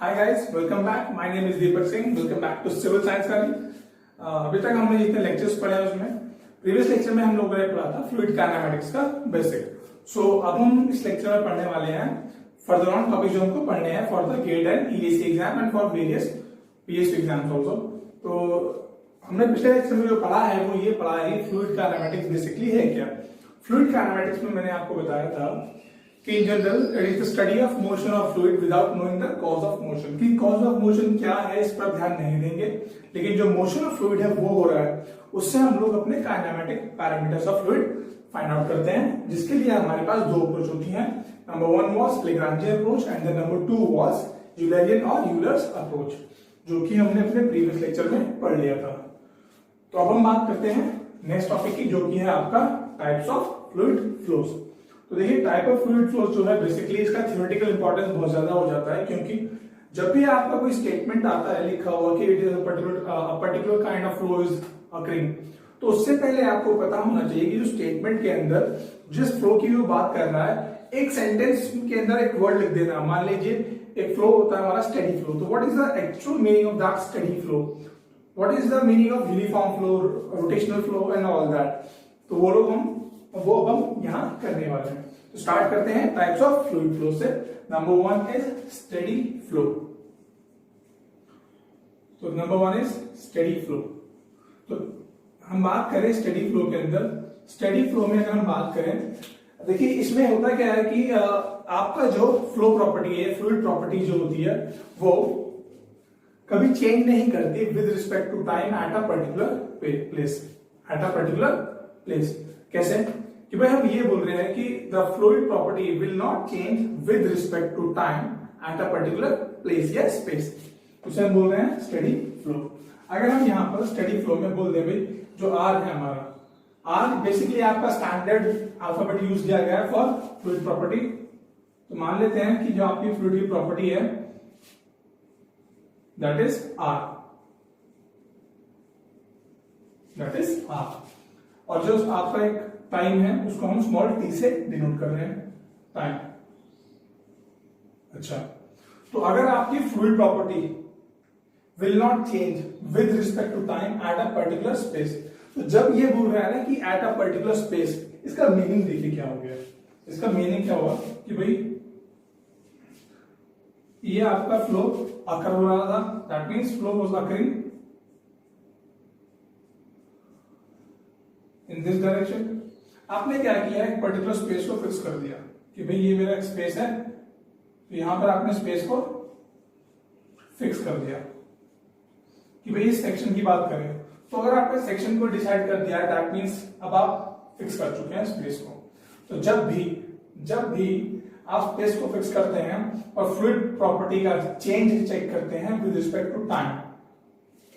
Hi guys, welcome back. My name is Deepak Singh. Welcome back to civil science valley. अभी तक हमने जितने lectures पढ़े हैं उसमें प्रीवियस लेक्चर में हम लोगों ने पढ़ा था फ्लूइड काइनेमेटिक्स का बेसिक। सो अब हम इस लेक्चर में पढ़ने वाले हैं फर्दर ऑन टॉपिक जो हमको पढ़ने हैं for the GATE and ESC exam and for various PSC exams also. तो हमने पिछले लेक्चर में जो पढ़ा है वो ये पढ़ा है फ्लूइड काइनेमेटिक्स बेसिकली है क्या। फ्लूइड काइनेमेटिक्स में मैंने आपको बताया था कि in general it is the study of motion of fluid without knowing the cause of motion. कि कॉज ऑफ मोशन क्या है इस पर ध्यान नहीं देंगे, लेकिन जो मोशन ऑफ फ्लूइड है वो हो रहा है उससे हम लोग अपने kinematic parameters of fluid find out करते हैं, जिसके लिए हमारे पास दो अप्रोच होती हैं। Number one was Lagrangian approach and then number two was Eulerian और यूलर्स अप्रोच, जो कि हमने अपने प्रीवियस लेक्चर में पढ़ लिया था। तो अब हम बात करते हैं नेक्स्ट टॉपिक की, जो कि है आपका टाइप्स ऑफ फ्लूइड फ्लोज। तो देखिए टाइप ऑफ फ्लूइड फ्लो जो है बेसिकली इसका थ्योरेटिकल इंपॉर्टेंस बहुत ज्यादा हो जाता है, क्योंकि जब भी आपका कोई स्टेटमेंट आता है लिखा हुआ कि it is a particular kind of flow is occurring, तो उससे पहले आपको पता होना चाहिए कि जो स्टेटमेंट के अंदर जिस फ्लो की वो बात कर रहा है एक सेंटेंस के अंदर एक वर्ड लिख देना। मान लीजिए एक फ्लो होता है हमारा स्टेडी फ्लो, तो what is the actual meaning of that steady flow, what is the meaning of uniform flow, rotational flow and all that. तो वो अब हम यहाँ करने वाले हैं। तो स्टार्ट करते हैं टाइप्स ऑफ फ्लूइड फ्लो से। Number one is steady flow. तो number one is steady flow. तो हम बात करें स्टेडी फ्लो के अंदर, स्टेडी फ्लो में अगर हम बात करें, देखिए इसमें होता क्या है कि आपका जो फ्लो प्रॉपर्टी है, फ्लूइड प्रॉपर्टी जो होती है वो कभी चेंज नहीं करती with respect to time at a particular place. At a particular place कैसे कि भाई हम ये बोल रहे हैं कि the fluid property will not change with respect to time at a particular place या स्पेस, उसे हम बोल रहे हैं स्टेडी फ्लो। अगर हम यहाँ पर स्टेडी फ्लो में बोल दें भाई जो आर है हमारा, आर बेसिकली आपका स्टैंडर्ड अल्फाबेट यूज किया गया है फॉर फ्लूइड प्रॉपर्टी। तो मान लेते हैं कि जो आपकी फ्लूइड की प्रॉपर्टी है that is R, that is R. और जो आपका एक टाइम है उसको हम स्मॉल टी से डिनोट कर रहे हैं, टाइम। अच्छा, तो अगर आपकी fluid property will not change with respect to time at a particular space, तो जब ये बोल रहा है ना कि एट अ पर्टिकुलर स्पेस, इसका मीनिंग देखिए क्या हो गया। इसका मीनिंग क्या हुआ कि भाई ये आपका फ्लो अकर हो रहा था, that means flow was occurring in this direction. आपने क्या किया, एक पर्टिकुलर स्पेस को फिक्स कर दिया कि भाई ये मेरा एक स्पेस है, तो यहां पर आपने स्पेस को फिक्स कर दिया कि भाई इस सेक्शन की बात करें। तो अगर आपने सेक्शन को डिसाइड कर दिया दैट मींस अब आप फिक्स कर चुके हैं स्पेस को। तो जब भी आप स्पेस को फिक्स करते हैं और फ्लूइड प्रॉपर्टी का चेंज चेक करते हैं विद रिस्पेक्ट टू टाइम,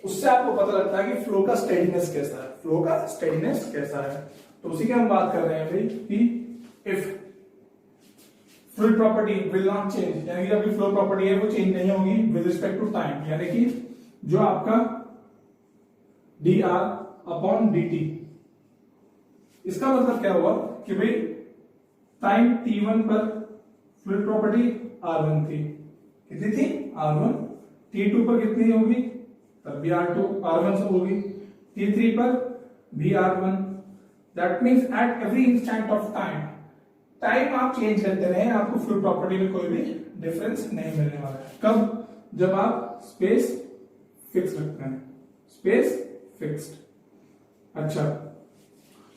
उससे आपको पता लगता है कि फ्लो का स्टेडीनेस कैसा है, फ्लो का स्टेडीनेस कैसा है। तो उसी की हम बात कर रहे हैं भाई कि if fluid property will not change, यानी कि अभी फ्लो प्रॉपर्टी है वो चेंज नहीं होगी विद रिस्पेक्ट टू टाइम, यानी कि जो आपका dr अपॉन dt, इसका मतलब क्या हुआ कि भाई टाइम t1 पर फ्लूइड प्रॉपर्टी r1 थी, कितनी थी r1, t2 पर कितनी होगी तब भी r1 से होगी, t3 पर भी r1। That means at every instant of time आप चेंज करते रहे, आपको फ्लूइड प्रॉपर्टी में कोई भी डिफरेंस नहीं मिलने वाला है। कब? जब आप स्पेस फिक्स रखते हैं, स्पेस फिक्स्ड। अच्छा,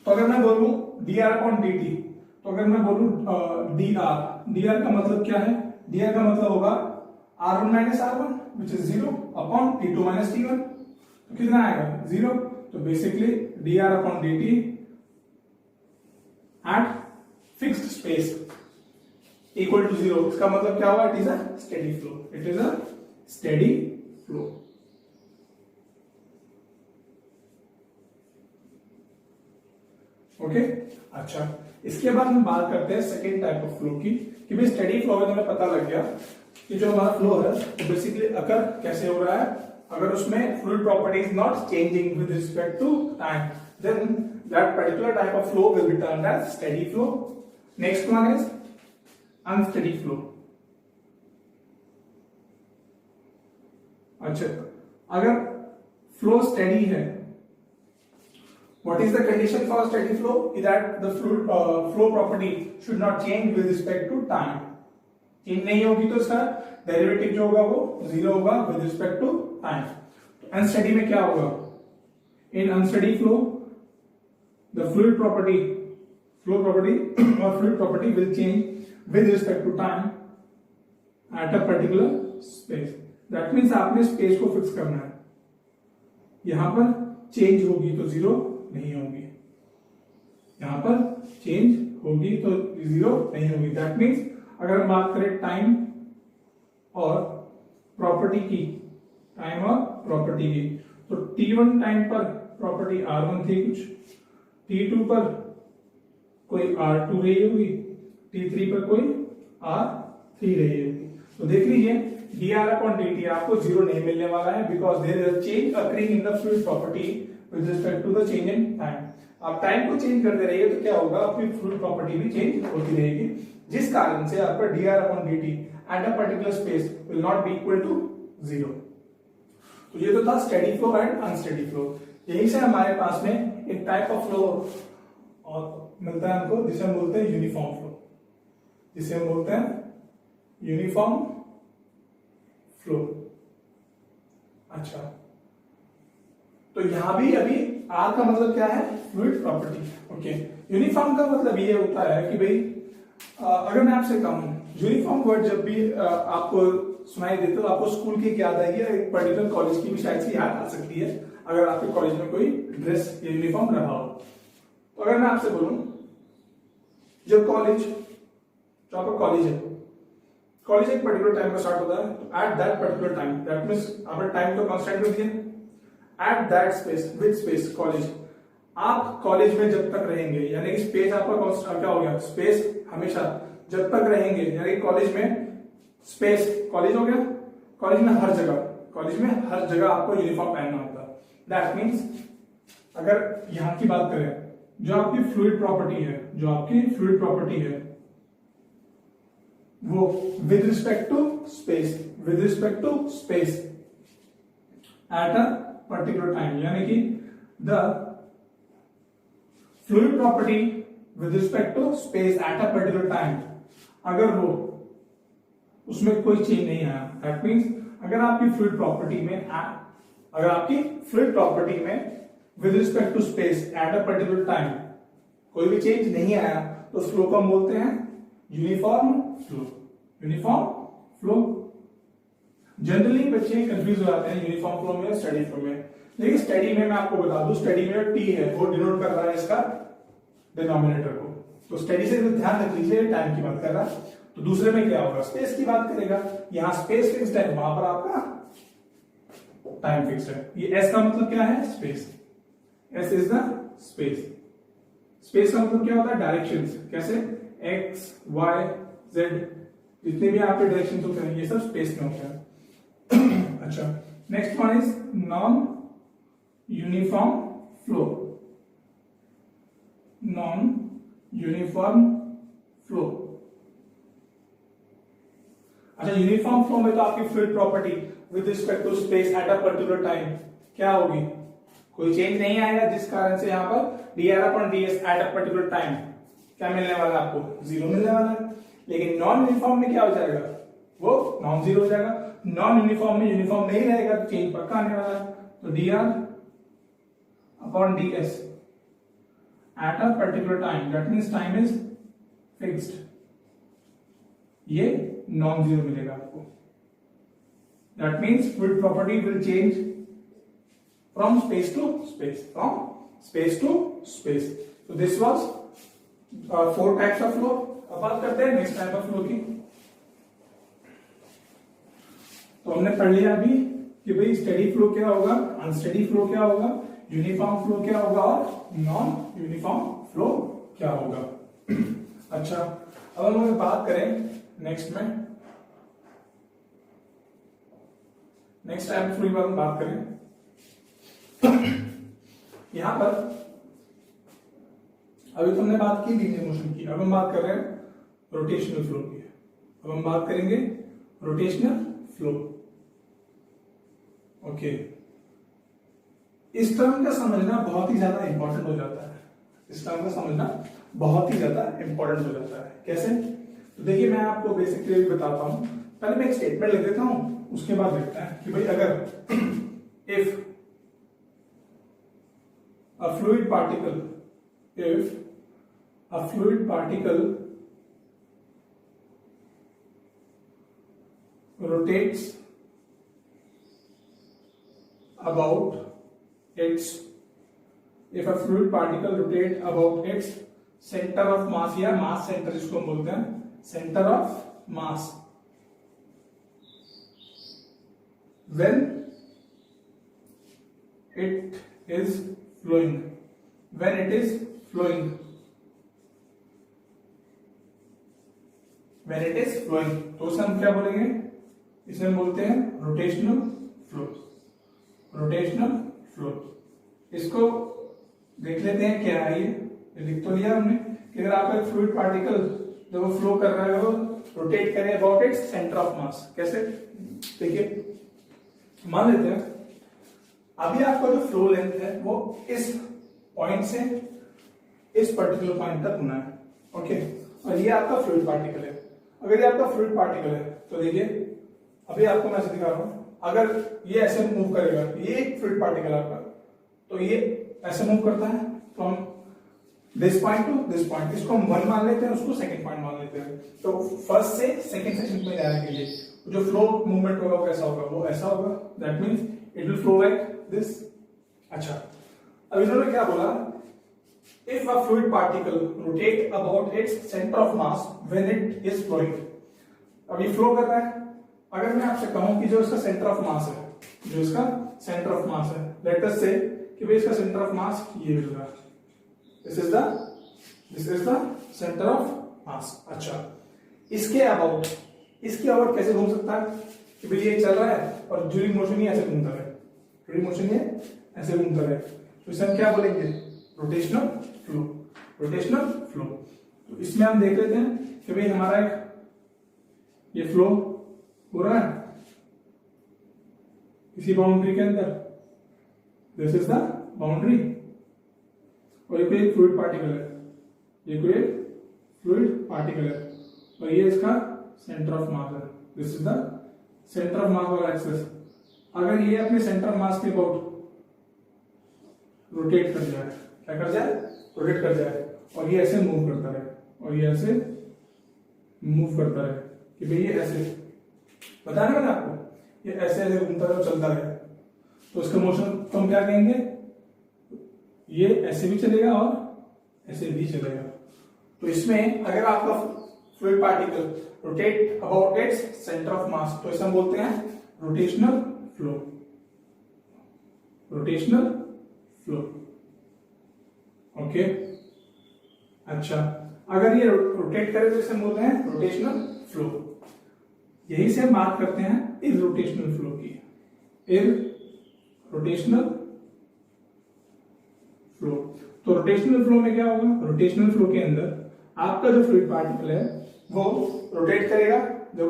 तो अगर मैं बोलूं dr अपॉन dt, तो अगर मैं बोलूं dr का मतलब क्या है, dr का मतलब होगा r1 minus r1 which is 0 upon t2 minus t1, तो कितना आएगा 0। तो basically dr upon dt at fixed space equal to 0, इसका मतलब क्या हुआ, it is a steady flow, it is a steady flow. Okay, अच्छा इसके बाद हम बात करते हैं सेकेंड टाइप ऑफ फ्लो की, कि भाई स्टेडी फ्लो में हमें पता लग गया कि जो हमारा फ्लो है वो बेसिकली अगर कैसे हो रहा है, अगर उसमें fluid property is not changing with respect to time, then that particular type of flow will be turned as steady flow. Next one is unsteady flow. अच्छा, अगर फ्लो स्टेडी है, what is the condition for steady flow? Is that the flow property should not change with respect to time. Change नहीं होगी तो इसका derivative जो होगा वो जीरो होगा with respect to time. Unsteady में क्या होगा? In unsteady flow the fluid property will change with respect to time at a particular space. That means आपने स्पेस को फिक्स करना है। यहां पर चेंज होगी तो जीरो नहीं होगी, यहां पर चेंज होगी तो जीरो नहीं होगी। दैट मीन्स अगर हम बात करें टाइम और प्रॉपर्टी की, तो t1 टाइम पर प्रॉपर्टी r1 थी कुछ, t2 पर कोई r2 रही होगी, t3 पर कोई r3 रही होगी। तो देख लीजिए dr/dt आपको जीरो नहीं मिलने वाला है, because there is a change occurring in the fluid property with respect to the change in time. आप टाइम को चेंज करते रहिए तो क्या होगा, आपकी फ्लूइड प्रॉपर्टी भी चेंज होती रहेगी, जिस कारण से आपका dr/dt at a particular space will not be equal to zero. तो ये तो था steady flow and unsteady flow. यही से हमारे पास में एक टाइप ऑफ फ्लो और मिलता है हमको, जिसे हम बोलते हैं यूनिफॉर्म फ्लो, अच्छा, तो यहां भी अभी आर का मतलब क्या है, फ्लूइड प्रॉपर्टी। ओके, यूनिफॉर्म का मतलब ये होता है कि भाई अगर मैं आपसे कहूं यूनिफॉर्म वर्ड जब भी आपको सुनाई देते तो आपको स्कूल की याद आएगी, एक पर्टिकुलर कॉलेज की भी शायद से याद आ सकती है, अगर आपके कॉलेज में कोई ड्रेस या यूनिफॉर्म रहा हो। तो अगर मैं आपसे बोलूं जो आपका कॉलेज है, कॉलेज एक पर्टिकुलर टाइम पर स्टार्ट होता है, तो at that particular time, that means आपका टाइम तो कांस्टेंट होती है, at that space, with space college, आप कॉलेज में जब तक रहेंगे, यानी कि स्पेस आपका क्या हो गया, स्पेस हमेशा जब तक रहेंगे, यानी कॉलेज में स्पेस, कॉलेज हो गया, कॉलेज में हर जगह आपको यूनिफॉर्म पहनना होता है। दैट मीन्स अगर यहां की बात करें, जो आपकी फ्लूइड प्रॉपर्टी है वो with respect to space at a particular time, यानी कि the fluid property with respect to space at a particular time, अगर वो उसमें कोई चेंज नहीं आया, दैट मीन्स अगर आपकी फ्लूइड प्रॉपर्टी में with respect to space at a particular time कोई भी चेंज नहीं आया, तो उस फ्लो को हम बोलते हैं यूनिफॉर्म फ्लो। जनरली बच्चे कंफ्यूज हो जाते हैं यूनिफॉर्म फ्लो में, स्टेडी फ्लो में। लेकिन स्टेडी में मैं आपको बता दूं, स्टेडी में टी है वो डिनोट कर रहा है इसका डिनोमिनेटर को, तो स्टेडी से ध्यान रख लीजिए, टाइम की बात कर रहा है। तो दूसरे में क्या होगा, स्पेस की बात करेगा, यहां स्पेस फिक्स्ड है, वहां पर आपका टाइम फिक्स्ड है। ये एस का मतलब क्या है, space, S is the space का मतलब क्या होता है, डायरेक्शंस, कैसे एक्स वाई जेड, जितने भी आपके डायरेक्शंस होते हैं ये सब स्पेस में होते हैं। अच्छा, next one is non uniform flow. अच्छा, यूनिफॉर्म फ्लो में तो आपकी fluid property with respect to space at a particular time क्या होगी, कोई चेंज नहीं आएगा, जिस कारण से यहां पर dr/ds at a particular time क्या मिलने वाला है, आपको जीरो मिलने वाला है। लेकिन नॉन यूनिफॉर्म में क्या हो जाएगा, वो नॉन जीरो हो जाएगा। नॉन यूनिफॉर्म में यूनिफॉर्म नहीं रहेगा तो चेंज पक्का आने वाला है, तो dr/ds at a particular time, that means time is fixed, ये नॉन जीरो मिलेगा आपको। That means fluid property will change from space to space. So this was 4 types of flow। अब बात करते हैं नेक्स्ट टाइप ऑफ फ्लो की। तो हमने पढ़ लिया अभी कि भाई स्टेडी फ्लो क्या होगा, अनस्टेडी फ्लो क्या होगा, यूनिफॉर्म फ्लो क्या होगा और नॉन यूनिफॉर्म फ्लो क्या होगा। अच्छा, अब हम लोग बात करें नेक्स्ट टाइप फ्लो की बात करें। यहां पर अभी तो हमने बात की लीनियर मोशन की, अब हम बात कर रहे हैं रोटेशनल फ्लो की। अब हम बात करेंगे रोटेशनल फ्लो। ओके, इस टर्म का समझना बहुत ही ज्यादा इंपॉर्टेंट हो जाता है। इस टर्म का समझना बहुत ही ज्यादा इंपॉर्टेंट हो जाता है। कैसे? तो देखिए मैं आपको बेसिकली बताता हूं। पहले मैं एक स्टेटमेंट लिख देता हूं, उसके बाद देखते हैं कि भाई अगर if a fluid particle if a fluid particle rotates about its if a fluid particle rotates about its center of mass या mass center जिसको हम बोलते हैं center of mass when it is flowing when it is flowing when it is flowing तो उसे हम क्या बोलेंगे? इसे हम बोलते हैं रोटेशनल फ्लो। रोटेशनल फ्लो, इसको देख लेते हैं क्या है। ये लिख तो लिया हमने कि अगर आपका फ्लूइड पार्टिकल जब वो फ्लो कर रहा है वो रोटेट करे अबाउट इट्स सेंटर ऑफ मास। कैसे? देखिए मान लेते हैं अभी आपका जो फ्लो लेंथ है वो इस पॉइंट से इस पर्टिकुलर पॉइंट तक होना है। ओके, और ये आपका फ्लूइड पार्टिकल है। अगर ये आपका फ्लूइड पार्टिकल है तो देखिए अभी आपको मैं दिखा रहा हूं, अगर ये ऐसे मूव करेगा, ये एक फ्लूइड पार्टिकल आपका, तो ये ऐसे मूव करता है from this point two this point. इसको हम 1 मान लेते हैं, उसको सेकंड पॉइंट मान लेते हैं। तो फर्स्ट से सेकंड सेक्शन में जाने के लिए जो फ्लो मूवमेंट होगा वो कैसा होगा? वो ऐसा होगा। That means it will flow like this. अच्छा, अब इन्होंने क्या बोला? If a fluid particle rotate about its centre of mass when it is flowing. अब ये फ्लो कर रहा है। अगर मैं आपसे कहूं कि जो इसका सेंटर ऑफ मास है, जो इसका सेंटर ऑफ मास है, लेट अस से कि भाई इसका सेंटर ऑफ मास ये होगा, this is the centre of मास। अच्छा, इसके अबाउट कैसे घूम सकता है कि भाई ये चल रहा है और ड्यूरिंग मोशन ये ऐसे घूमता है, ड्यूरिंग मोशन ये ऐसे घूमता है, तो इसे हम क्या बोलेंगे? Rotational flow. Rotational flow. तो इसमें हम देख लेते हैं कि भाई हमारा एक ये फ्लो हो रहा है इसी बाउंड्री के अंदर, दिस इज द बाउंड्री, और ये कोई एक फ्लूइड पार्टिकल है, ये कोई एक फ्लूइड पार्टिकल है, और ये इसका सेंटर ऑफ मास है, this is the centre of मास वाला एक्सेस। अगर ये अपने सेंटर ऑफ मास के अबाउट रोटेट कर जाए, क्या कर जाए? रोटेट कर जाए, और ये ऐसे मूव करता है, और ये ऐसे मूव करता है कि भाई ये ऐसे, बताया ना मैंने आपको, ये ऐसे ऐसे घूमता रहे, चलता रहे, तो उसका मोशन को हम क्या कहेंगे? ये ऐसे भी चलेगा और ऐसे भी चलेगा। तो इसमें अगर आपका fluid particle rotate about its centre of mass, तो इसे हम बोलते हैं rotational flow. Rotational flow. Okay, अच्छा, अगर ये रोटेट करे तो इसे हम बोलते हैं रोटेशनल फ्लो। यही से हम बात करते हैं इररोटेशनल फ्लो की। इररोटेशनल फ्लो। तो रोटेशनल फ्लो में क्या होगा? रोटेशनल फ्लो के अंदर आपका जो फ्लूइड पार्टिकल है वो रोटेट करेगा, जो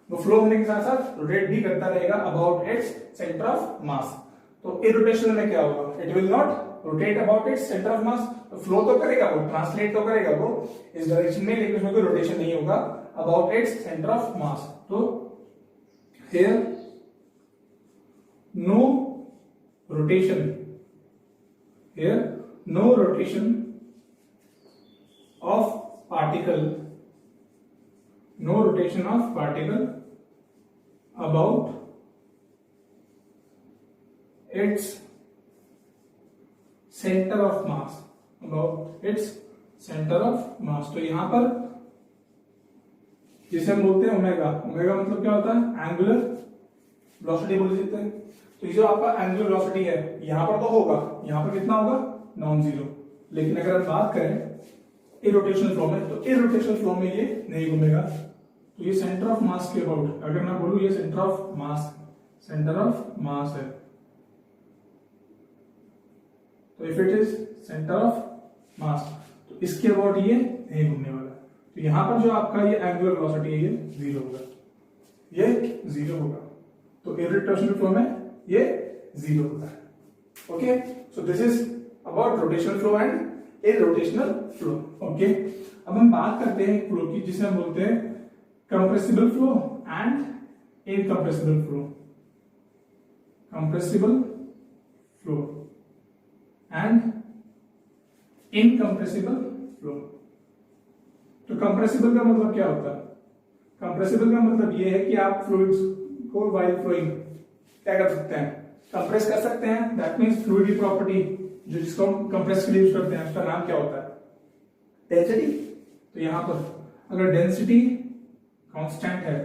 वो फ्लो होने के साथ साथ रोटेट भी करता रहेगा about its centre of mass. तो इररोटेशनल में क्या होगा? It will not rotate about its centre of mass. तो फ्लो तो करेगा, वो ट्रांसलेट तो करेगा वो इस डायरेक्शन में, लेकिन उसमें कोई रोटेशन नहीं होगा about its centre of mass. तो here no rotation, here no rotation of particle, no rotation of particle about its centre of mass, about its centre of mass. तो यहां पर जिसे हम बोलते हैं ओमेगा, ओमेगा मतलब क्या होता है? एंगुलर वेलोसिटी बोल देते हैं। तो ये जो आपका एंगुलर वेलोसिटी है यहां पर तो होगा, यहां पर कितना होगा? Non zero. लेकिन अगर हम बात करें इरोटेशनल फ्लो में, तो इरोटेशनल फ्लो में ये नहीं घूमेगा। तो ये सेंटर ऑफ मास के अबाउट, अगर मैं बोलूं ये centre of mass, centre of मास है, तो if it is centre of mass, तो इसके अबाउट ये नहीं घूमने वाला। तो यहां पर जो आपका ये एंगुलर वेलोसिटी है ये जीरो होगा, ये जीरो होगा। तो इरोटेशनल फ्लो में ये 0 होता है। Okay, so this is about rotational flow and irrotational flow. Okay, अब हम बात करते हैं फ्लो की, जिसे हम बोलते हैं compressible flow and incompressible flow. Compressible flow and incompressible flow. तो कंप्रेसिबल का मतलब क्या होता है? कंप्रेसिबल का मतलब ये है कि आप फ्लूइड्स को व्हाइल फ्लोइंग क्या कर सकते हैं, कंप्रेस कर सकते हैं। दैट मींस फ्लूइड की प्रॉपर्टी जो जिसको हम कंप्रेस के लिए यूज करते हैं उसका नाम क्या होता है? डेंसिटी। तो यहां पर अगर डेंसिटी कांस्टेंट है,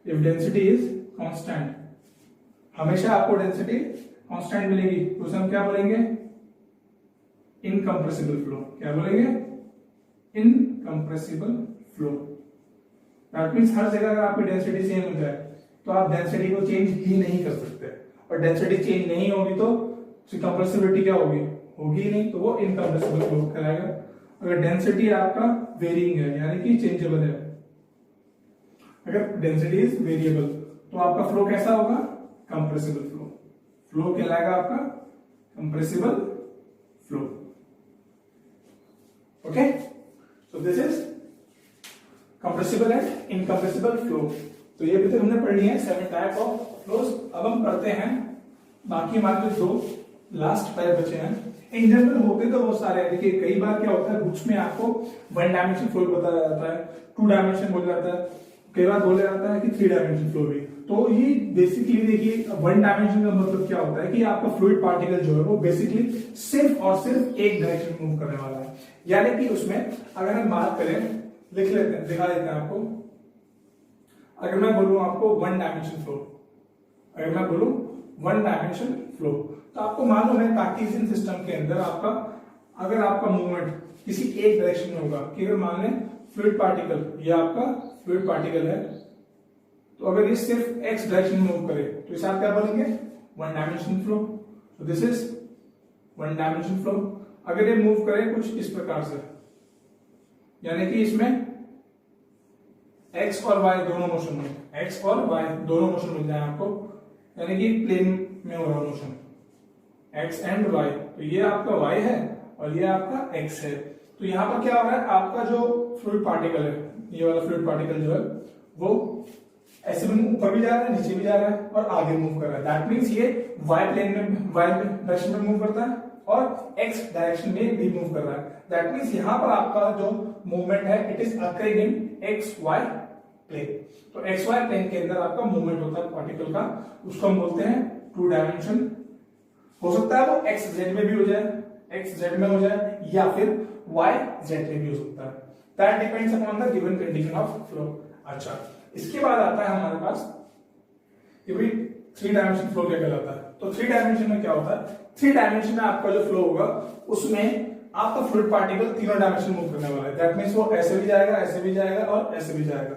इफ डेंसिटी इज कांस्टेंट, हमेशा आपको डेंसिटी कांस्टेंट मिलेगी, तो उसे हम क्या बोलेंगे? Incompressible flow. क्या बोलेंगे? Incompressible flow. दैट मींस हर जगह अगर आपकी डेंसिटी सेम हो जाए तो आप डेंसिटी को चेंज ही नहीं कर सकते, और डेंसिटी चेंज नहीं होगी तो कंप्रेसिबिलिटी क्या होगी? होगी ही नहीं, तो वो इनकंप्रेसिबल फ्लो कहलाएगा। अगर डेंसिटी आपका वेरिंग है यानी कि चेंजेबल है, अगर डेंसिटी इज वेरिएबल तो आपका फ्लो कैसा होगा? Compressible flow. फ्लो कहलाएगा आपका compressible flow. Okay, so this is compressible and incompressible flow. तो ये भी तो हमने पढ़ लिया है 7 टाइप ऑफ फ्लोज। अब हम पढ़ते हैं बाकी हमारे जो 2 लास्ट टाइप बचे हैं। इन जनरल होते तो बहुत सारे हैं। देखिए कई बार क्या होता है बुक्स में आपको 1 डायमेंशन फ्लो बताया जाता है, 2 डायमेंशन बोला जाता है, कई बार बोला जाता है कि 3 डायमेंशन फ्लो भी। तो ये बेसिकली देखिए 1 डायमेंशन का मतलब क्या होता है कि आपका फ्लूइड पार्टिकल जो है वो बेसिकली सिर्फ और सिर्फ एक डायरेक्शन मूव करने वाला है। यानी कि उसमें अगर हम बात करें, लिख लेते हैं, दिखा देते हैं आपको। अगर मैं बोलूं आपको 1 डायमेंशन फ्लो, अगर मैं बोलूं 1 डायमेंशन फ्लो, तो आपको मालूम है कार्टेशियन सिस्टम के अंदर आपका अगर आपका मूवमेंट किसी एक डायरेक्शन में होगा, कि अगर मान लें फ्लूइड पार्टिकल, ये आपका फ्लूइड पार्टिकल है, तो अगर ये सिर्फ एक्स डायरेक्शन में मूव करे तो इसे आप क्या बोलेंगे? 1 डायमेंशन फ्लो। तो दिस इज 1 डायमेंशन फ्लो। अगर ये मूव करे कुछ इस प्रकार से, यानी कि इसमें एक्स और वाई दोनों मोशन में, एक्स और वाई दोनों मोशन मिल जाए आपको, यानी कि प्लेन में हो रहा मोशन एक्स एंड वाई। तो ये आपका वाई है और ये आपका एक्स है। तो यहां पर क्या हो रहा है, आपका जो फ्लूइड पार्टिकल है, ये वाला फ्लूइड पार्टिकल जो है वो ऐसे में ऊपर भी जा रहा है, नीचे भी जा रहा है और आगे मूव कर रहा है। दैट मींस ये वाई प्लेन में, वाई डायरेक्शन में मूव करता है और एक्स डायरेक्शन में भी मूव कर रहा है। दैट मींस यहां पर आपका जो मूवमेंट है it is occurring in x y plane. तो एक्स वाई प्लेन के अंदर आपका मूवमेंट होता है पार्टिकल का, उसको हम बोलते हैं 2 डायमेंशन। हो सकता है वो एक्स जेड में भी हो जाए, एक्स जेड में हो जाए, या फिर वाई जेड में भी हो सकता है। That depends upon the given condition of flow. अच्छा, इसके बाद आता है हमारे पास कि भाई 3 डायमेंशन फ्लो क्या कहलाता है। तो 3 डायमेंशन में क्या होता है? 3 डायमेंशन में आपका जो फ्लो होगा उसमें आपका फ्लूइड पार्टिकल तीनों डायमेंशन मूव करने वाला है। दैट मींस वो ऐसे भी जाएगा, ऐसे भी जाएगा और ऐसे भी जाएगा।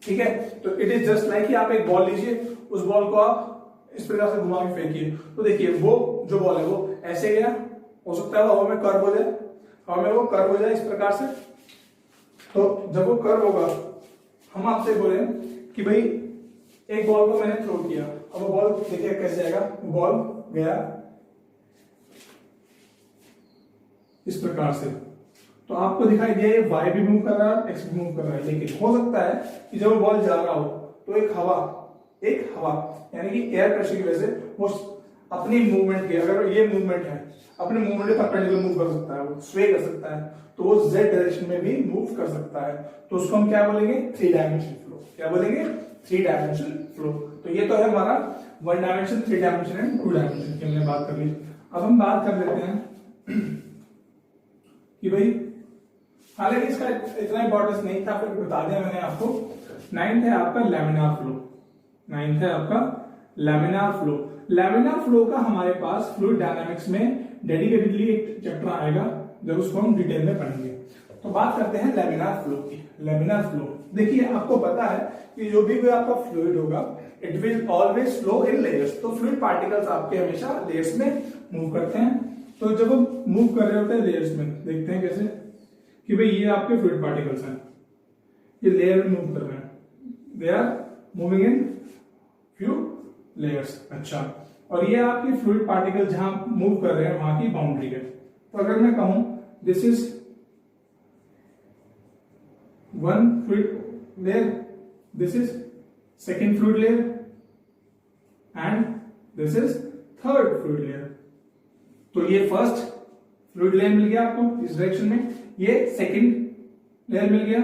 ठीक है, तो इट इज जस्ट लाइक कि आप एक बॉल लीजिए, उस बॉल को आप इस प्रकार से घुमा के फेंकिए, तो देखिए वो जो बॉल है वो ऐसे गया, हो सकता है वो हवा में कर्व हो जाए, हवा में वो कर्व हो जाए इस प्रकार से। तो जब वो कर्व होगा, हम आपसे बोले कि भाई एक बॉल को मैंने थ्रो किया, अब वो बॉल देखिए कैसे जाएगा, बॉल गया इस प्रकार से, तो आपको दिखाई दिया ये वाई भी मूव कर रहा है, एक्स भी मूव कर रहा है। लेकिन हो सकता है कि जब वो बॉल जा रहा हो तो एक हवा यानी कि एयर प्रेशर की वजह से वो अपनी मूवमेंट के, अगर ये मूवमेंट है, अपने मूवमेंट के परपेंडिकुलर मूव कर सकता है, वो स्वे कर सकता है, तो वो जेड डायरेक्शन में भी मूव कर सकता है। तो उसको हम क्या बोलेंगे? 3 डायमेंशन फ्लो। क्या बोलेंगे? 3 डायमेंशन फ्लो। तो ये तो है हमारा 1 डायमेंशन, 3 डायमेंशन एंड 2 डायमेंशन की हमने बात कर ली। अब हम बात कर लेते हैं कि भाई, हालांकि इसका इतना इंपॉर्टेंस नहीं था, फिर बता दिया मैंने आपको। 9th है आपका लैमिनार फ्लो। 9th है आपका लैमिनार फ्लो। लैमिनार फ्लो का हमारे पास फ्लूइड डायनामिक्स में डेडिकेटेडली एक चैप्टर आएगा जब उसको हम डिटेल में पढ़ेंगे। तो बात करते हैं लैमिनार फ्लो की। लैमिनार फ्लो, देखिए आपको पता है कि जो भी कोई आपका फ्लूइड होगा it will always flow in layers. तो फ्लूइड पार्टिकल्स आपके हमेशा लेयर्स में मूव करते हैं। तो जब हम मूव कर रहे होते हैं लेयर्स में, देखते हैं कैसे कि भाई ये आपके फ्लूइड पार्टिकल्स हैं, ये लेयर में मूव कर रहे हैं, they are moving in few layers. अच्छा, और ये आपकी फ्लूइड पार्टिकल जहां मूव कर रहे हैं वहां की बाउंड्री है। तो अगर मैं कहूं this is one fluid layer, this is second fluid layer and this is third fluid layer. तो ये फर्स्ट फ्लूइड लेयर मिल गया आपको इस डायरेक्शन में, ये सेकेंड लेयर मिल गया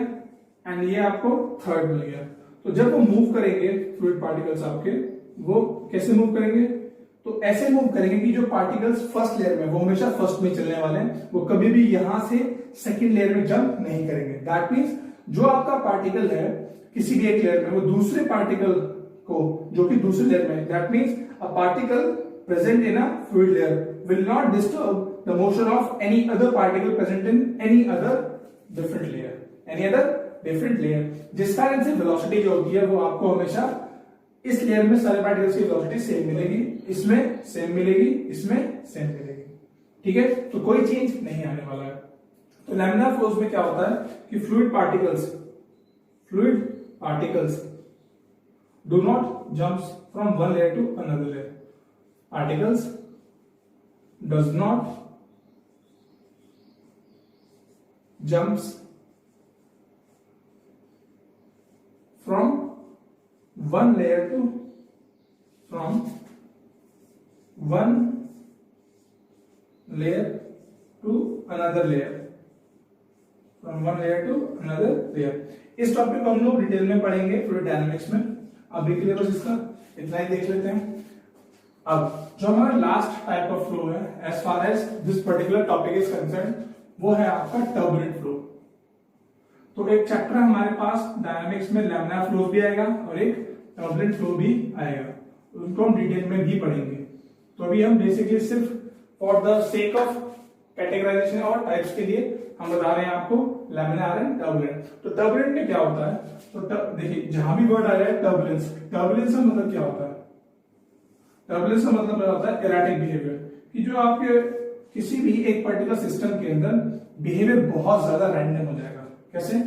एंड ये आपको थर्ड मिल गया। तो जब वो मूव करेंगे फ्लूइड पार्टिकल्स आपके, वो कैसे मूव करेंगे? तो ऐसे मूव करेंगे कि जो पार्टिकल्स फर्स्ट लेयर में वो हमेशा फर्स्ट में चलने वाले हैं, वो कभी भी यहां से सेकंड लेयर में जंप नहीं करेंगे। दैट मींस जो आपका पार्टिकल है किसी भी एक लेयर में, वो दूसरे पार्टिकल को जो कि दूसरे लेयर में, that means a particle present in a fluid layer will not disturb the motion of any other particle present in any other different layer, जिस कारण से वेलोसिटी जो होती है वो आपको हमेशा इस लेयर में सारे पार्टिकल्स की वेलोसिटी सेम मिलेगी, इसमें सेम मिलेगी, इसमें सेम मिलेगी। ठीक है, तो कोई चेंज नहीं आने वाला है। तो लैमिनार फ्लोज में क्या होता है कि fluid particles do not jumps from one layer to another layer. Particles does not jumps from one layer to another layer। इस टॉपिक को हम लोग डिटेल में पढ़ेंगे फ्लूइड डायनामिक्स में। अभी के लिए बस इसका इतना ही देख लेते हैं। अब जो हमारा लास्ट टाइप ऑफ फ्लो है as far as this particular topic is concern, वो है आपका टर्बुलेंट फ्लो। तो एक चैप्टर हमारे पास डायनामिक्स में लैमिनार फ्लो भी आएगा और एक टर्बुलेंट फ्लो भी आएगा, उनको हम डिटेल में भी पढ़ेंगे। तो अभी हम बेसिकली सिर्फ for the sake of categorization और टाइप्स के लिए हम बता रहे हैं आपको लैमिनार एंड टर्बुलेंट। तो टर्बुलेंट में क्या होता है? तो देखिए जहां भी वर्ड आ रहा है टर्बुलेंस, टर्बुलेंस का मतलब क्या होता है? टर्बुलेंस का मतलब क्या होता है? एराटिक बिहेवियर, कि जो आपके किसी भी एक पर्टिकुलर सिस्टम के अंदर बिहेवियर बहुत ज्यादा रैंडम हो जाएगा। कैसे?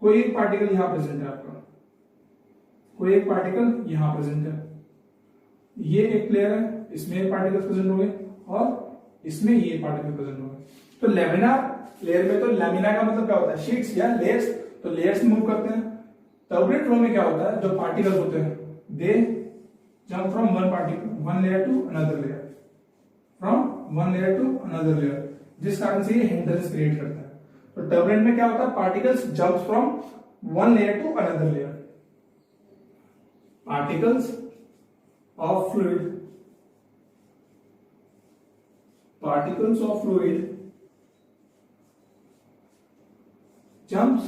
कोई एक पार्टिकल यहां प्रेजेंट है आपका, कोई एक पार्टिकल यहां प्रेजेंट है, ये एक प्लेयर है, इसमें एक पार्टिकल प्रेजेंट हो गए और इसमें ये पार्टिकल प्रेजेंट हो गए। तो लेमिनार लेयर में, तो लेमिना का मतलब क्या होता है? शीट्स या लेयर्स, तो लेयर्स मूव करते हैं। टर्बुलेंट फ्लो में क्या होता है? जो पार्टिकल्स होते हैं they jump from one layer to another layer, जिस कारण से ये हिंड्रेंस क्रिएट करता है। तो टर्बुलेंट में क्या होता है? Particles jump from one layer to another layer. Particles of fluid jumps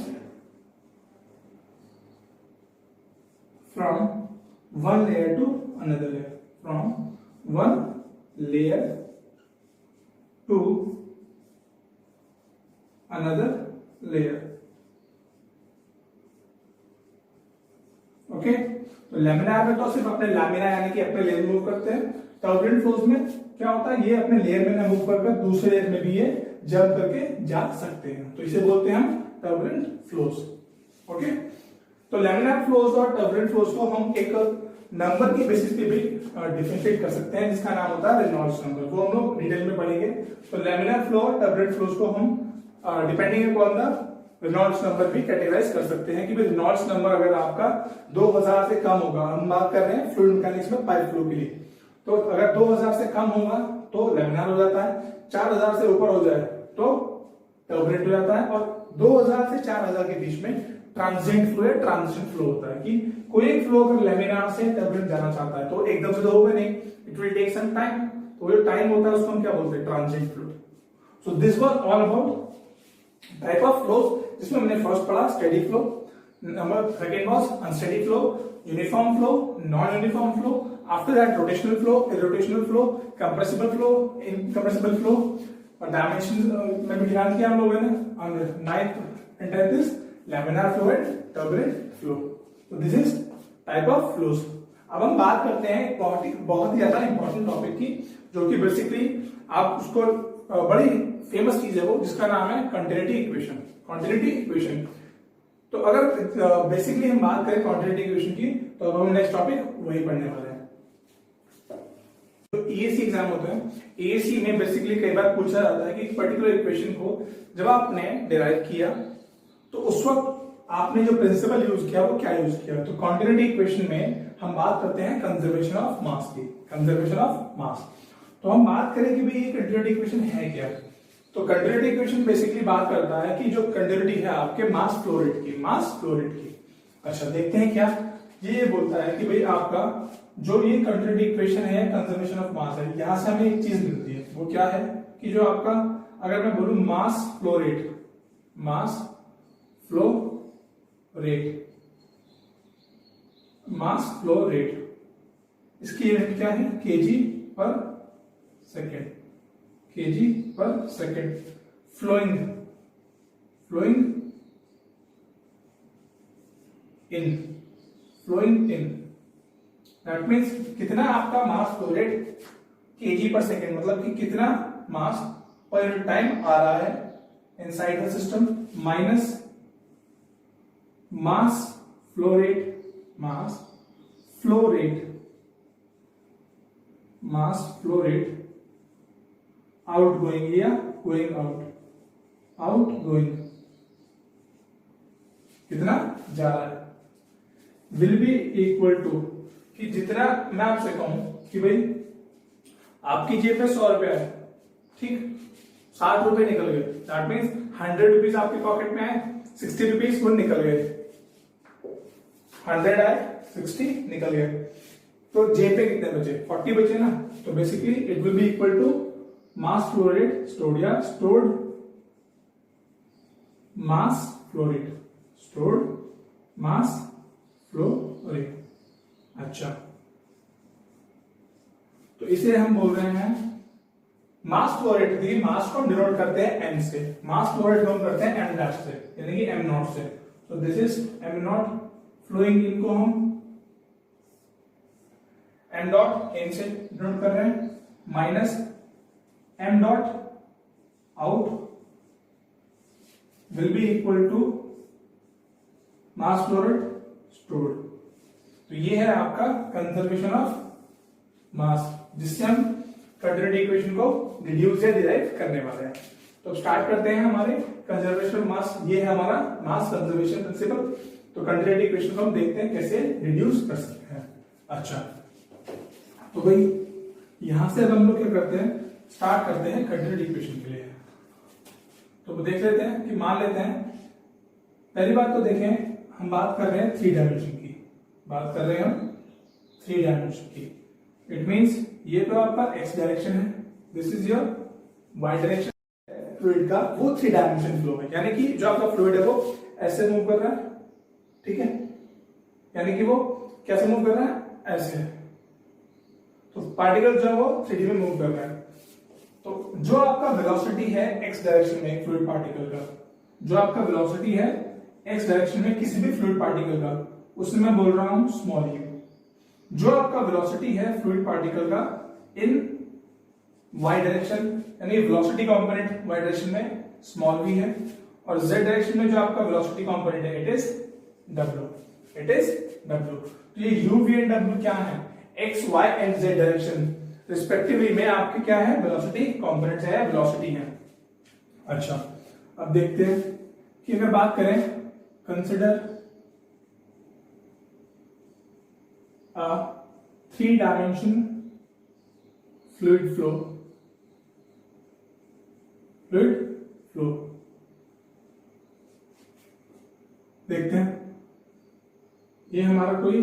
from one layer to another layer, from one layer to another layer। Okay, तो लैमिनार में तो सिर्फ अपने लैमिना यानी कि अपने लेयर मूव करते हैं। टर्बुलेंट फ्लोज में क्या होता है? ये अपने लेयर में ना मूव कर दूसरे लेयर में भी ये जंप करके जा सकते हैं, तो इसे बोलते हैं हम टर्बुलेंट फ्लोज। ओके, तो लैमिनार फ्लोज और टर्बुलेंट फ्लोज को हम एक नंबर की बेसिस पे भी डिफरेंशिएट कर सकते हैं, जिसका नाम होता है रेनॉल्ड्स नंबर। वो हम लोग डिटेल में पढ़ेंगे। तो लैमिनार फ्लो और टर्बुलेंट फ्लोज को हम depending upon the Reynolds number भी कैटेगराइज कर सकते हैं कि भाई रेनॉल्ड्स नंबर अगर आपका 2000 से कम होगा, हम बात कर रहे हैं फ्लूइड मैकेनिक्स में पाइप फ्लो के लिए, तो अगर 2000 से कम होगा तो लैमिनार हो जाता है, 4000 से ऊपर हो जाए तो टर्बुलेंट हो जाता है, और 2000 से 4000 के बीच में ट्रांजिएंट फ्लो या ट्रांजिशन फ्लो होता है कि कोई एक फ्लो अगर लैमिनार से टर्बुलेंट जाना चाहता है तो एकदम से तो होगा नहीं, it will take some time. तो जो टाइम होता है उसको हम क्या बोलते हैं? Transient flow. So this was all about type of flows, जिसमें हमने फर्स्ट पढ़ा steady flow, number second was unsteady flow, uniform flow, non uniform flow, after that rotational flow, irrotational flow, compressible flow, incompressible flow, और dimension में भी ध्यान किया हम लोगों ने। और ninth and 10th is laminar flow and turbulent flow. तो this is type of flows. अब हम बात करते हैं बहुत ही ज्यादा इंपॉर्टेंट टॉपिक की, जो कि बेसिकली आप उसको बड़ी फेमस चीज है वो, जिसका नाम है कंटिन्यूटी इक्वेशन। तो अगर बेसिकली हम बात करें कंटिन्यूटी इक्वेशन की, तो अब हम नेक्स्ट टॉपिक वही पढ़ने वाले हैं। जो एएसी एग्जाम होता है, एएसी में बेसिकली कई बार पूछा जाता है कि एक पर्टिकुलर इक्वेशन को जब आपने डिराइव किया तो उस वक्त आपने जो प्रिंसिपल यूज किया वो क्या यूज किया। तो कॉन्टिन्यूटी इक्वेशन में हम बात करते हैं कंजर्वेशन ऑफ मास की, कंजर्वेशन ऑफ मास। तो हम बात करें कि भाई ये कंटिन्यूटी इक्वेशन है क्या। तो कंटिन्यूटी इक्वेशन बेसिकली बात करता है कि जो कंटिन्यूटी है आपके मास फ्लो रेट की, मास फ्लो रेट की। अच्छा देखते हैं क्या ये बोलता है कि भाई आपका जो ये कंटिन्यूटी इक्वेशन है कंजर्वेशन ऑफ मास है, यहां से हमें एक चीज मिलती है, वो क्या है कि जो आपका अगर मैं बोलूं mass flow rate, mass flow rate, mass flow rate, इसकी यूनिट क्या है kg per second, kg per second. Flowing, flowing in, flowing in, that means कितना आपका mass flow rate kg per second, मतलब कि कितना मास पर यूनिट टाइम आ रहा है inside the system, minus mass flow rate, mass flow rate, mass flow rate out going या going out, out going कितना जा रहा है, विल बी इक्वल टू कि जितना मैं आपसे कहूं कि भाई आपकी जेब में 100 रुपया है, ठीक, 60 रुपए निकल गए, दैट मीन्स 100 रुपीज आपके पॉकेट में आए, 60 रुपीज वो निकल गए, 100 आए 60 निकल गए, तो जेब पे कितने बचे 40 बचे ना। तो basically it will be equal to mass flow rate stored या stored mass flow rate, stored mass flow rate. अच्छा तो इसे हम बोल रहे हैं मास फ्लो रेट दी, मास को डिनोट करते हैं m से, मास फ्लो रेट डिनोट करते हैं m डैश से, यानी कि m नॉट से। तो this is m naught, flowing in को हम m डॉट n से डिनोट कर रहे हैं, minus m dot out will be equal to mass flow rate stored. तो ये है आपका कंजर्वेशन ऑफ मास, जिससे हम कंटिन्यूटी इक्वेशन को रिड्यूस या डिराइव करने वाले हैं। तो स्टार्ट करते हैं हमारे कंजर्वेशन ऑफ मास, ये है हमारा मास कंजर्वेशन प्रिंसिपल। तो कंटिन्यूटी इक्वेशन को हम देखते हैं कैसे रिड्यूस कर सकते हैं। अच्छा तो भाई यहां से अब हम लोग क्या करते हैं, स्टार्ट करते हैं कंटिन्यूटी इक्वेशन के लिए। तो देख लेते हैं कि मान लेते हैं, पहली बात तो देखें हम बात कर रहे हैं 3 डायमेंशन की, बात कर रहे हैं हम 3 डायमेंशन की। इट मींस ये तो आपका x डायरेक्शन है, this is your y direction fluid का, वो 3 डायमेंशन फ्लो है, यानी कि जो आपका फ्लूइड है वो ऐसे मूव कर रहा है, ठीक है, यानी कि वो कैसे मूव कर रहा है, ऐसे। तो पार्टिकल जो है वो 3D में मूव कर रहा है। तो जो आपका वेलोसिटी है x डायरेक्शन में फ्लूइड पार्टिकल का, जो आपका वेलोसिटी है x डायरेक्शन में किसी भी फ्लूइड पार्टिकल का, उसमें मैं बोल रहा हूं स्मॉल u। जो आपका वेलोसिटी है फ्लूइड पार्टिकल का इन y डायरेक्शन, यानी वेलोसिटी कंपोनेंट y डायरेक्शन में स्मॉल v है, और z डायरेक्शन में जो आपका वेलोसिटी कंपोनेंट है it is w, it is w। तो ये u v एंड w क्या है, x y and z direction respectively में आपके क्या है, वेलोसिटी कंपोनेंट्स है, वेलोसिटी है। अच्छा अब देखते हैं कि अगर बात करें, consider a 3-dimension fluid flow, fluid flow देखते हैं, ये हमारा कोई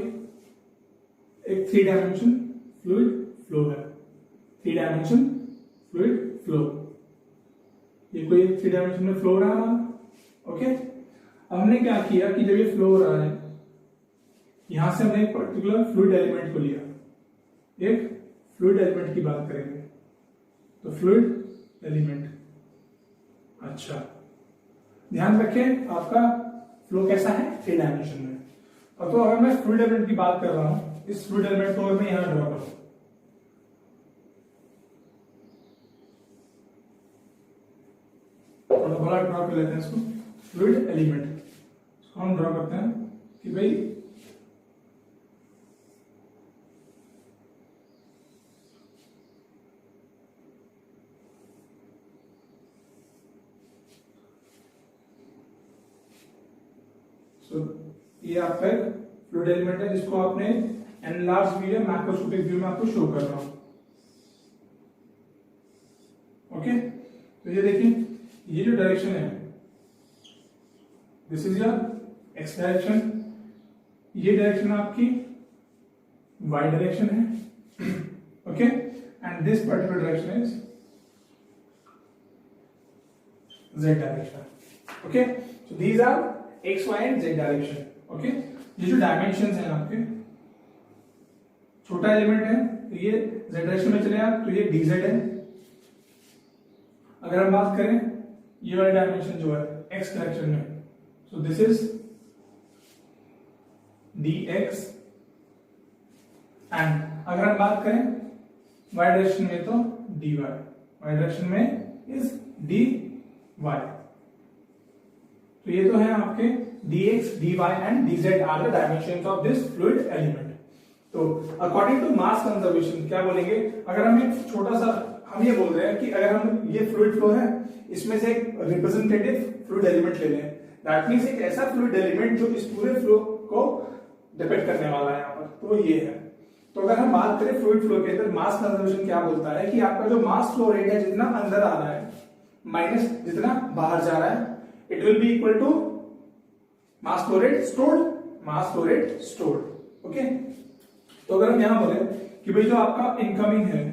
एक 3 डायमेंशन फ्लूइड फ्लो है, 3 डायमेंशन फ्लूइड फ्लो, ये कोई 3 डायमेंशन में फ्लो रहा है, ओके। अब हमने क्या किया कि जब ये फ्लो हो रहा है, यहां से हमने एक पर्टिकुलर फ्लूइड एलिमेंट को लिया, एक फ्लूइड एलिमेंट की बात करेंगे, तो फ्लूइड एलिमेंट। अच्छा ध्यान रखें आपका फ्लो कैसा है, 3 डायमेंशन में। और तो अगर मैं फ्लूइड एलिमेंट की बात कर रहा हूं, इस फ्लूइड एलिमेंट को अगर मैं यहां ड्रॉ करूं, थोड़ा बड़ा ड्रॉ कर लेते हैं इसको, फ्लूइड एलिमेंट हम ड्रॉ करते हैं कि भाई सो ये आपका एक फ्लूइड एलिमेंट है जिसको आपने एनलार्ज व्यू या मैक्रोस्कोपिक व्यू में आपको शो कर रहा हूं। ओके, तो ये देखिए, ये जो डायरेक्शन है this is your x direction, ये डायरेक्शन आपकी वाई डायरेक्शन है। Okay, and this particular direction is z direction. Okay, so these are x, y and z direction. Okay, ये जो डायमेंशंस हैं आपके, छोटा एलिमेंट है तो ये z डायरेक्शन में चलेगा तो ये dz है। अगर हम बात करें ये वाला डायमेंशन जो है x डायरेक्शन में, so this is dx, and अगर हम बात करें y डायरेक्शन में तो dy, y डायरेक्शन में इज dy। तो ये तो है आपके dx, dy and dz are the dimensions of this fluid element. तो अकॉर्डिंग टू मास कंजर्वेशन क्या बोलेंगे, अगर हम एक छोटा सा हम ये बोल रहे हैं कि अगर हम ये फ्लूइड फ्लो है इसमें से एक रिप्रेजेंटेटिव फ्लूइड एलिमेंट ले लें, दैट मींस एक ऐसा फ्लूइड एलिमेंट जो इस पूरे फ्लो को डिपेक्ट करने वाला है यहाँ पर, तो ये है। तो अगर हम बात करें फ्लूइड फ्लो के अंदर मास कंजर्वेशन क्या बोलता है कि आपका जो मास फ्लो रेट है जितना अंदर आ रहा है माइनस जितना बाहर जा रहा है, it will be equal to mass flow rate stored, mass flow rate stored. Okay, तो अगर हम यहां बोले कि भाई जो आपका इनकमिंग है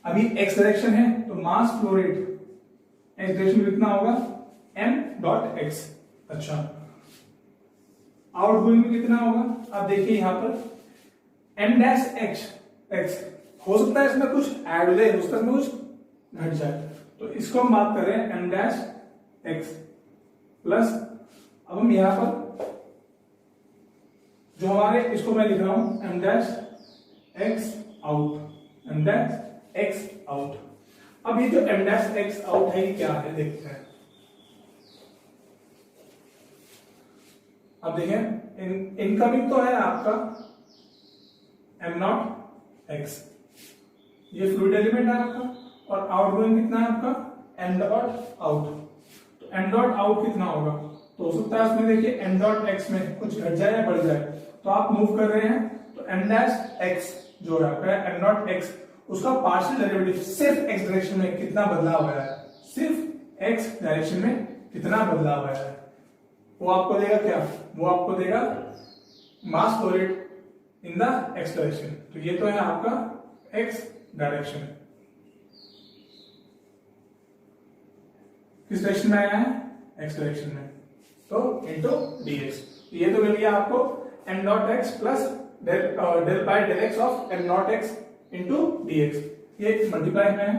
अभी एक्स डायरेक्शन है तो मास फ्लो रेट एक्स डायरेक्शन में कितना होगा m डॉट x। अच्छा, आउटगोइंग में कितना होगा, आप देखिए यहां पर m डैश x हो सकता है इसमें कुछ ऐड हो जाए, हो सकता है इसमें कुछ घट जाए, तो इसको हम बात कर रहे हैं m डैश x प्लस, अब हम यहां पर जो हमारे इसको मैं लिख रहा हूं m dash x out, m dash x out. अब ये जो m डैश x आउट है ये क्या है देखते हैं। अब देखें इनकमिंग तो है आपका m नॉट x, ये फ्लूइड एलिमेंट है आपका, और आउटगोइंग कितना है आपका m डॉट आउट। तो m डॉट आउट कितना होगा, तो हो सकता है उसमें देखिए m डॉट x में कुछ घट जाए या बढ़ जाए, तो आप मूव कर रहे हैं तो m डैश x जो है आपका m नॉट x, उसका पार्शियल डेरिवेटिव सिर्फ x डायरेक्शन में कितना बदलाव आया है, सिर्फ x डायरेक्शन में कितना बदलाव आया है, वो आपको देगा क्या, वो आपको देगा मास flow rate in the x direction. तो ये तो है आपका x डायरेक्शन, किस डायरेक्शन में आया है, x डायरेक्शन में, तो इनटू dx। ये तो मिल गया आपको m dot x plus del by del x of m naught x into dx, ये मल्टीप्लाई में है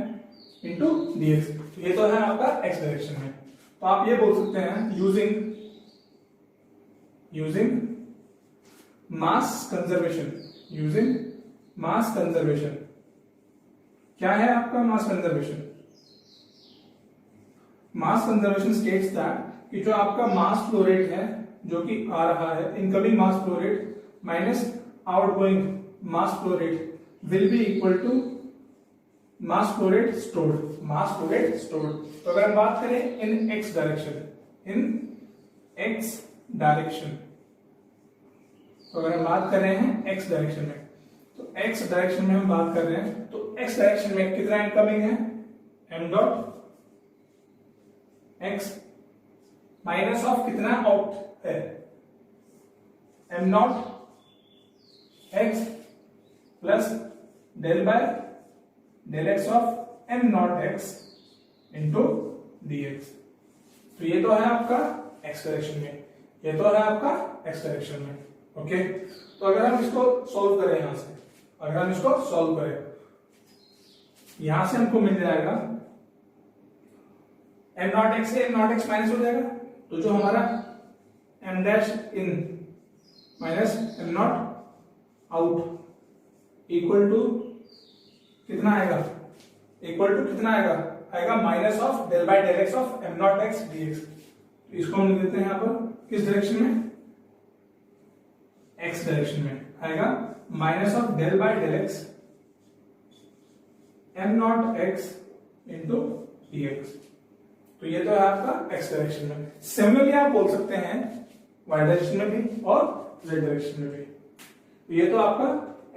इंटू dx। तो ये तो है आपका x डायरेक्शन में। तो आप ये बोल सकते हैं यूजिंग मास कंजर्वेशन, यूजिंग मास कंजर्वेशन। क्या है आपका mass conservation, mass conservation states that कि जो आपका मास फ्लो रेट है जो कि आ रहा है, incoming mass flow rate minus outgoing mass flow rate will be equal to mass flow rate stored, mass flow rate stored. तो अगर हम बात करें in x direction, in x direction, तो अगर हम बात कर रहे हैं x डायरेक्शन में, तो x डायरेक्शन में हम बात कर रहे हैं, तो x डायरेक्शन में कितना इनकमिंग है m dot x minus of कितना आउट है m naught x plus del by del x of m naught x into dx। तो ये तो है आपका x डायरेक्शन में, ये तो है आपका x डायरेक्शन में। ओके, तो अगर हम इसको सॉल्व करें यहां से, अगर हम इसको सॉल्व करें यहां से हमको मिल जाएगा m नॉट x से m नॉट x माइनस हो जाएगा, तो जो हमारा m dash in minus m naught out equal to कितना आएगा, इक्वल टू कितना आएगा, आएगा minus of del by del x of m naught x dx। तो इसको हम लिख देते हैं यहां पर किस डायरेक्शन में, x डायरेक्शन में आएगा minus of del by del x m naught x into dx। तो ये तो है आपका x डायरेक्शन में। सिमिलरली आप बोल सकते हैं वाई डायरेक्शन में भी और जेड डायरेक्शन में भी। ये तो आपका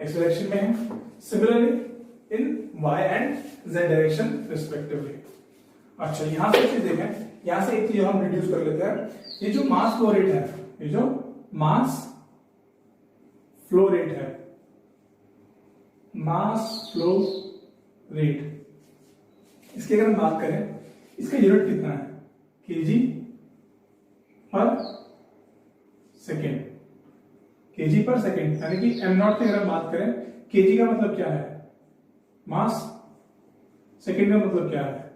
एक्स डायरेक्शन में है। Similarly in y and z direction respectively. अच्छा, यहां से चीज देखें, यहां से एक चीज हम रिड्यूस कर लेते हैं। ये जो मास फ्लो रेट है, ये जो मास फ्लो रेट है, मास फ्लो रेट, इसकी अगर हम बात करें, इसका यूनिट कितना है? Kg per second, kg per second, यानी कि एम नॉट की अगर हम बात करें, केजी का मतलब क्या है? मास। सेकेंड का मतलब क्या है?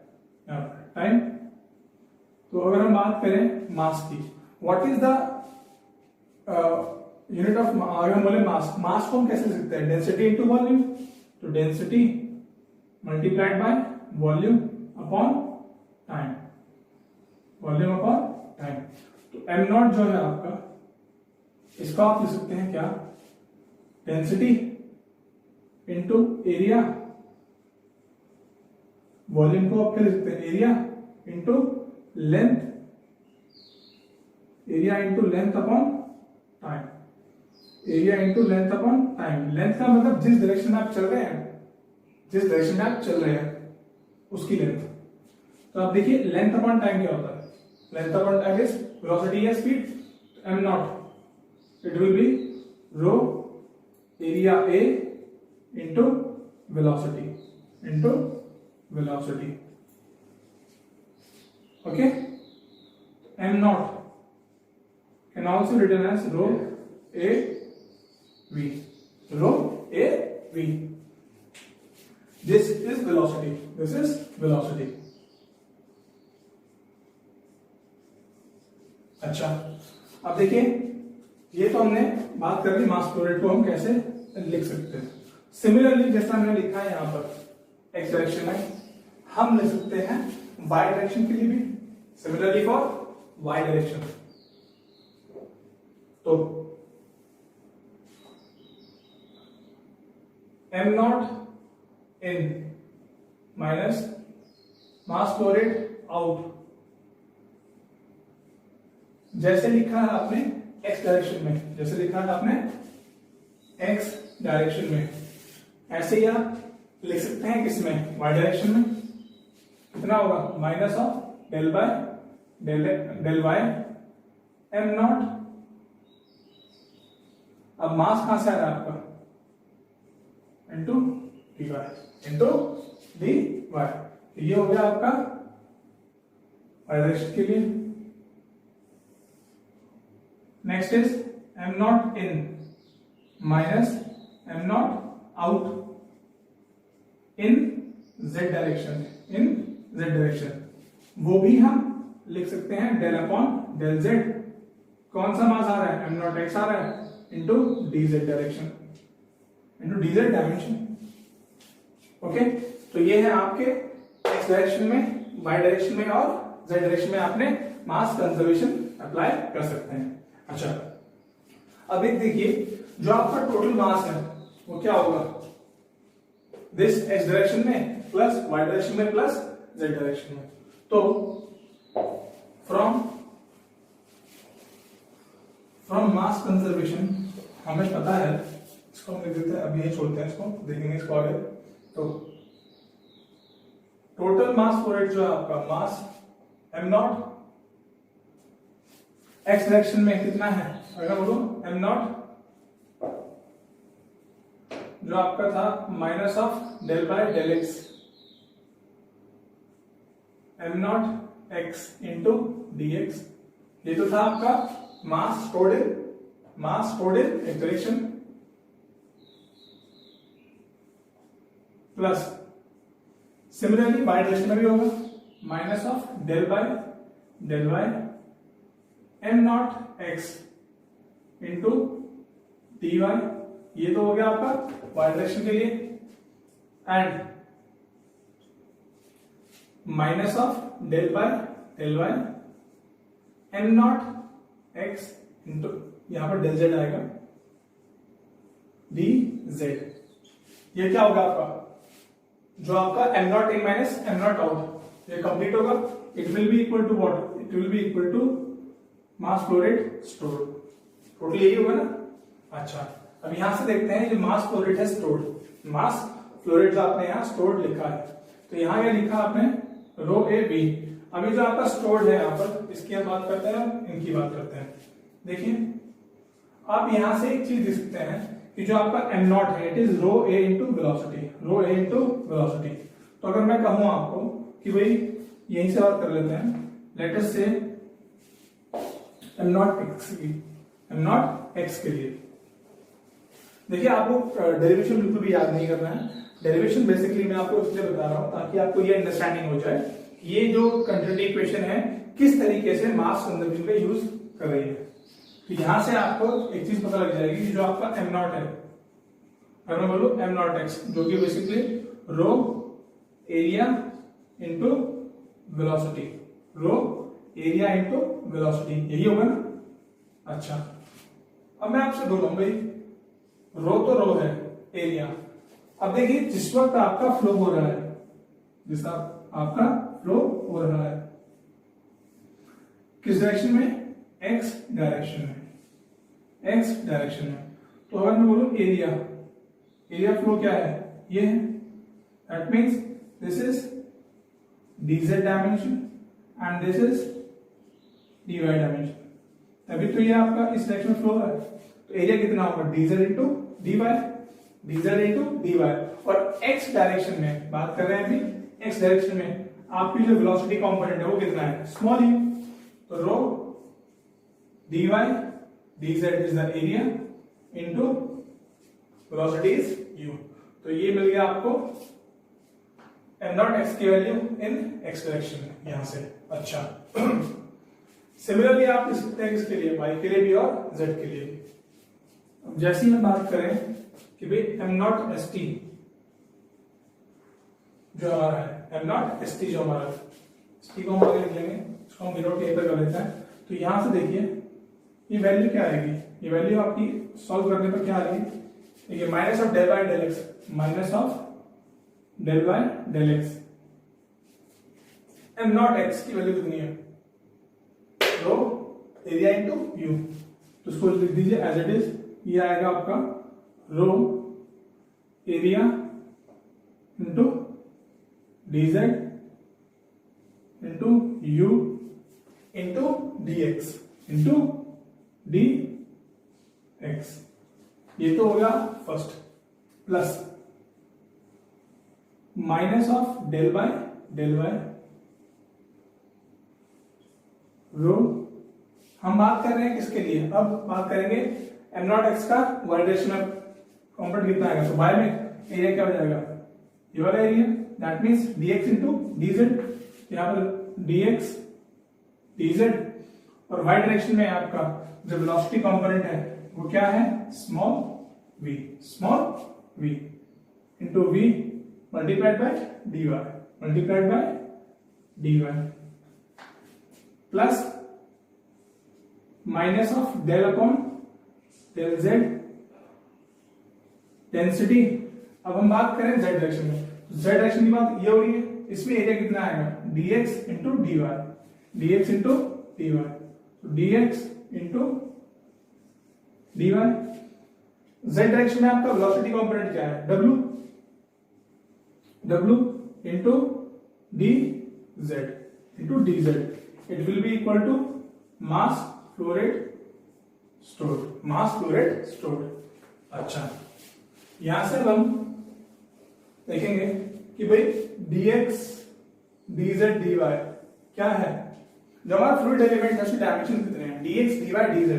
यहाँ पर टाइम। तो अगर हम बात करें मास की, what is the unit of, अगर हम बोले मास, मास को हम कैसे लिख सकते हैं? Density into volume. तो density multiplied by volume upon time, volume upon time. तो एम नॉट जो है आपका, इसको आप लिख सकते हैं क्या? डेंसिटी इंटू एरिया, वॉल्यूम को आप क्या लिख सकते हैं? Area into length, area into length upon time, area into length upon time. Length का मतलब जिस डायरेक्शन में आप चल रहे हैं, जिस डायरेक्शन में आप चल रहे हैं उसकी लेंथ। तो आप देखिए लेंथ अपॉन टाइम क्या होता है? Length upon time is velocity या speed. M not it will be rho area A into velocity, okay? M naught can also written as rho A V, rho A V. This is velocity, अच्छा, अब देखिए, ये तो हमने बात कर ली मास flow rate को हम कैसे लिख सकते हैं। सिमिलरली जैसा हमने लिखा है यहां पर एक्स डायरेक्शन में, हम लिख सकते हैं वाई डायरेक्शन के लिए भी। सिमिलरली फॉर वाई डायरेक्शन, तो M naught in minus mass flow rate out, जैसे लिखा है आपने एक्स डायरेक्शन में, जैसे लिखा है आपने एक्स डायरेक्शन में, ऐसे ही आप लिख सकते हैं किसमें? वाई डायरेक्शन में। कितना होगा? Minus of del by del y M naught. अब मास कहां से आ रहा है आपका? Into d y, into d y. ये हो गया आपका वाई डायरेक्शन के लिए। Next is m naught in minus m naught out in z direction, वो भी हम लिख सकते हैं डेल अपॉन डेल जेड। कौन सा मास आ रहा है? एम नॉट एक्स आ रहा है into D Z direction, into D Z dimension, okay? तो ये है आपके एक्स डायरेक्शन में, वाई डायरेक्शन में और जेड डायरेक्शन में आपने मास कंजर्वेशन अप्लाई कर सकते हैं। अच्छा, अब एक देखिए, जो आपका टोटल मास है वो क्या होगा? दिस एक्स डायरेक्शन में प्लस वाई डायरेक्शन में प्लस जेड डायरेक्शन में। तो फ्रॉम मास कंजर्वेशन हमें पता है, इसको हम लिख देते हैं, अभी यही छोड़ते हैं, इसको देखेंगे इसको आगे। तो टोटल मास फ्लो रेट जो है आपका, मास एम नॉट एक्स डायरेक्शन में कितना है? अगर बोलो एम नॉट जो आपका था minus of del by del x, am not x into d x. ये तो था आपका mass stored in x direction, plus similarly y direction में भी होगा minus of del by del y am not x into d y. ये तो हो गया आपका वाई डायरेक्शन के लिए, and minus of del by del y am not x into, यहां पर डेल जेड आएगा, डी जेड। ये क्या होगा आपका? जो आपका m naught in minus m naught out, ये कंप्लीट होगा। It will be equal to what? It will be equal to 1 minus of del by del x, del by del y am not x into d y. ये तो हो गया आपका जो आपका m naught in minus m naught out, ये complete होगा, it will be equal to what? It will be equal to mass flow rate stored, total यही होगा ना। अच्छा, अब यहां से देखते हैं जो मास फ्लो रेट है स्टोर्ड, मास फ्लो रेट जो आपने यहाँ स्टोर्ड लिखा है, तो यहाँ क्या लिखा आपने, रो ए बी। अभी जो आपका स्टोर्ड है यहाँ पर, इसकी हम बात करते हैं, इनकी बात करते हैं। देखिए आप यहां से एक चीज देख सकते हैं कि जो आपका एम नॉट है it is rho A into velocity, rho A into velocity. तो अगर मैं कहूं आपको कि भाई यहीं से बात कर लेते हैं, लेट अस से एम नॉट एक्स की, एम नॉट एक्स के लिए देखिए आपको डेरिवेशन बिल्कुल भी याद नहीं करना है। डेरिवेशन बेसिकली मैं आपको इसलिए बता रहा हूं ताकि आपको ये अंडरस्टैंडिंग हो जाए ये जो कंटिन्यूटी इक्वेशन है किस तरीके से मास कंजर्वेशन का यूज कर रही है। तो यहां से आपको एक चीज पता लग जाएगी कि जो आपका एम नॉट है, अगर मैं बोलूं एम नॉट एक्स, जो कि बेसिकली रो एरिया इंटू वेलोसिटी, रो एरिया इंटू वेलोसिटी, यही होगा ना। अच्छा, अब मैं आपसे बोल रहा हूं भाई रो तो रो है, एरिया। अब देखिए जिस वक्त आपका फ्लो हो रहा है, जिस आपका फ्लो हो रहा है किस डायरेक्शन में, एक्स डायरेक्शन में, एक्स डायरेक्शन में। तो अगर मैं बोलूं एरिया, एरिया फ्लो क्या है, ये है, that means this is dz dimension and this is dy dimension, तभी तो ये आपका इस डायरेक्शन में फ्लो हो रहा है। तो एरिया कितना होगा, dz into dy, dz into dy। और x डायरेक्शन में बात कर रहे हैं अभी, x डायरेक्शन में आपकी जो वेलोसिटी कंपोनेंट है वो कितना है, स्मॉल u। तो रो dy dz is the area into velocity is u। तो ये मिल गया आपको एम नॉट एक्स की वैल्यू इन एक्स डायरेक्शन में यहां से। अच्छा, सिमिलरली आप लिख सकते हैं किसके लिए, y के लिए भी और z के लिए भी। अब जैसे ही हम बात करें कि भाई एम नॉट एस टी जो हमारा है, एम नॉट एस टी जो हमारा, एस टी को हम आगे लिख लेंगे, इसको हम विदाउट ए पर कर लेते हैं। तो यहां से देखिए ये वैल्यू क्या आएगी, ये वैल्यू आपकी सॉल्व करने पर क्या आ रही है, देखिए minus of del by del x, minus of del by del x, am not x की वैल्यू कितनी है, रो एरिया इंटू यू। तो इसको लिख दीजिए एज इट इज, ये आएगा आपका rho area into dz into u into dx into dx। ये तो हो गया first, plus minus of del by rho. हम बात कर रहे हैं किसके लिए, अब बात करेंगे एम नॉट एक्स का वाई डायरेक्शन में कंपोनेंट कितना आएगा, तो वाई में एरिया क्या हो जाएगा, ये वाला area, that means dx into dz। यहां पर dx dz और y डायरेक्शन में आपका जो वेलोसिटी कंपोनेंट है वो क्या है, small v into v multiplied by dy plus minus of del upon del z density. अब हम बात करें z डायरेक्शन में, z डायरेक्शन की बात ये हो रही है, इसमें एरिया कितना आएगा, dx into dy, dx into dy, dx into dy। z direction में आपका वेलोसिटी कंपोनेंट क्या है, w into dz into dz, it will be equal to mass flow rate stored. अच्छा, यहां से हम देखेंगे कि भाई dx dz dy क्या है, जब हमारा फ्लूइड एलिमेंट है उसके डायमेंशन कितने हैं, dx dy dz।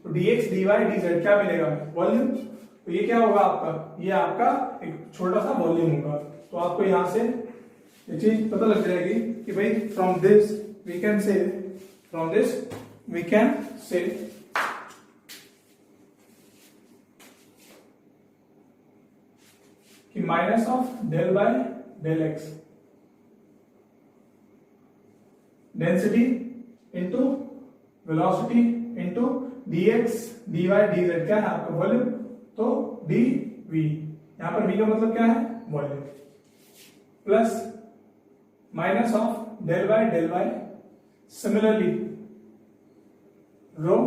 तो dx dy dz क्या मिलेगा, वॉल्यूम। तो ये क्या होगा आपका, ये आपका एक छोटा सा वॉल्यूम होगा। तो आपको यहां से ये चीज पता लग जाएगी कि भाई from this we can say कि minus of del by del x density into velocity into dx dy dz क्या है आपका वॉल्यूम, तो dv, यहां पर v का मतलब क्या है, volume, plus minus of del by similarly rho,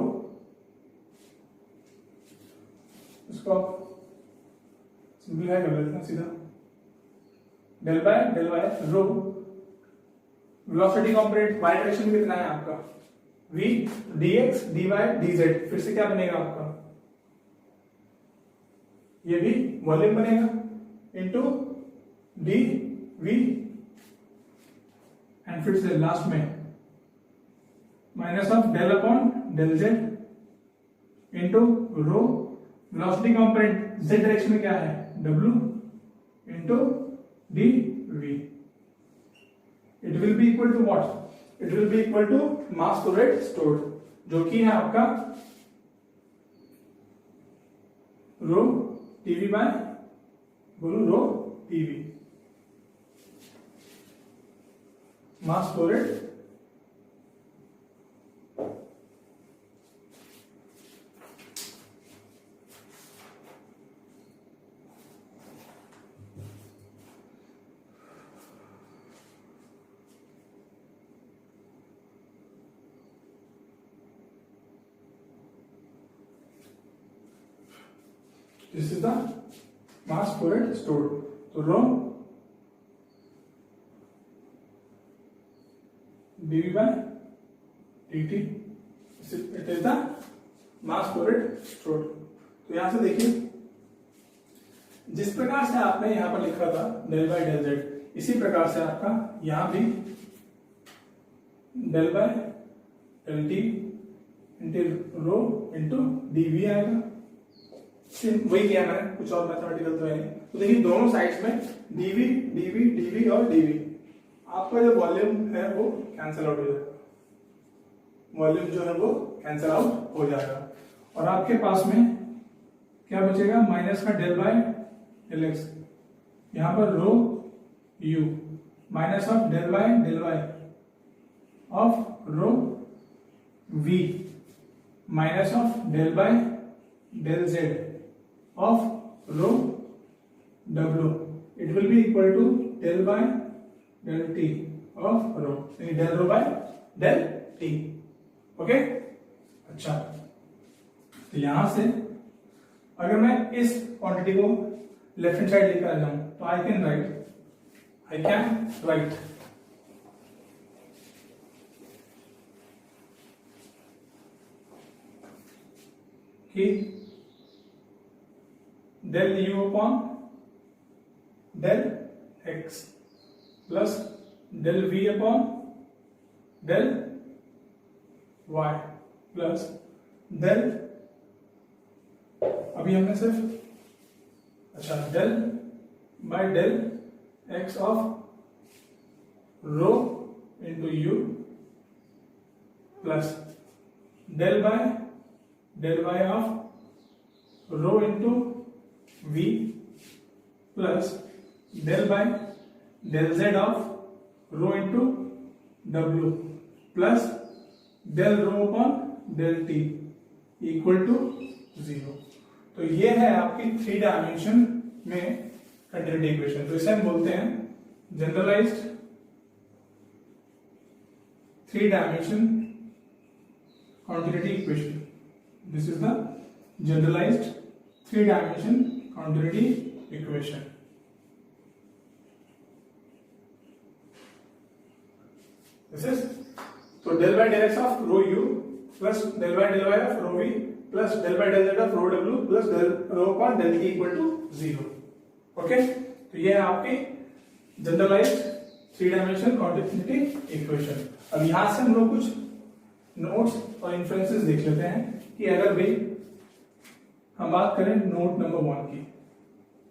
इसको सिंप्लीफाई कर लेते हैं सीधा, del by rho, velocity component y direction में कितना है आपका v dx dy dz, फिर से क्या बनेगा आपका, ये भी वॉल्यूम बनेगा इनटू dv, एंड फिर से लास्ट में minus of del upon del z into rho, velocity component z direction में क्या है w into dv. It will be equal to what, it will be equal to mass flow rate stored, जो कि है आपका rho TV by, बोलो rho TV, mass flow rate This is the mass flow rate stored. So rho dV by dt, it is the mass flow rate stored. तो यहां से देखिए, जिस प्रकार से आपने यहां पर लिखा था डेल बाय डेल जेड, इसी प्रकार से आपका यहां भी del by del t into rho into d v आएगा, वही किया मैंने, कुछ और मैथमेटिकल तो है नहीं। तो देखिए दोनों साइड्स में डीवी डीवी डीवी और डीवी, आपका जो वॉल्यूम है वो कैंसिल आउट हो जाएगा, वॉल्यूम जो है वो कैंसिल आउट हो जाएगा, और आपके पास में क्या बचेगा, माइनस का डेल बाय डेल एक्स, यहां पर rho u minus of del y of rho v minus of del by del z of rho w, it will be equal to del by del t of rho, यानी del rho by del t. Okay, अच्छा, तो यहां से अगर मैं इस quantity को left hand side लेकर आ जाऊं तो आई कैन राइट कि del u upon del x plus del v upon del y plus del, अभी हमने सिर्फ अच्छा del by del x of rho into u plus del by del y of rho into v plus del by del z of rho into w plus del rho upon del t equal to 0. तो ये है आपकी 3 dimension में continuity equation. तो इसे हम बोलते हैं generalised 3 dimension continuity equation. This is the generalized 3-dimension continuity equation. This is so del by del x of rho u plus del by del y of rho v plus del by del z of rho w plus del rho upon del t equal to 0. Okay, तो ये है आपकी generalised 3-dimension continuity equation. अब यहां से हम लोग कुछ नोट्स और इन्फ्रेंसेस देख लेते हैं कि अगर भाई हम बात करें नोट नंबर 1 की,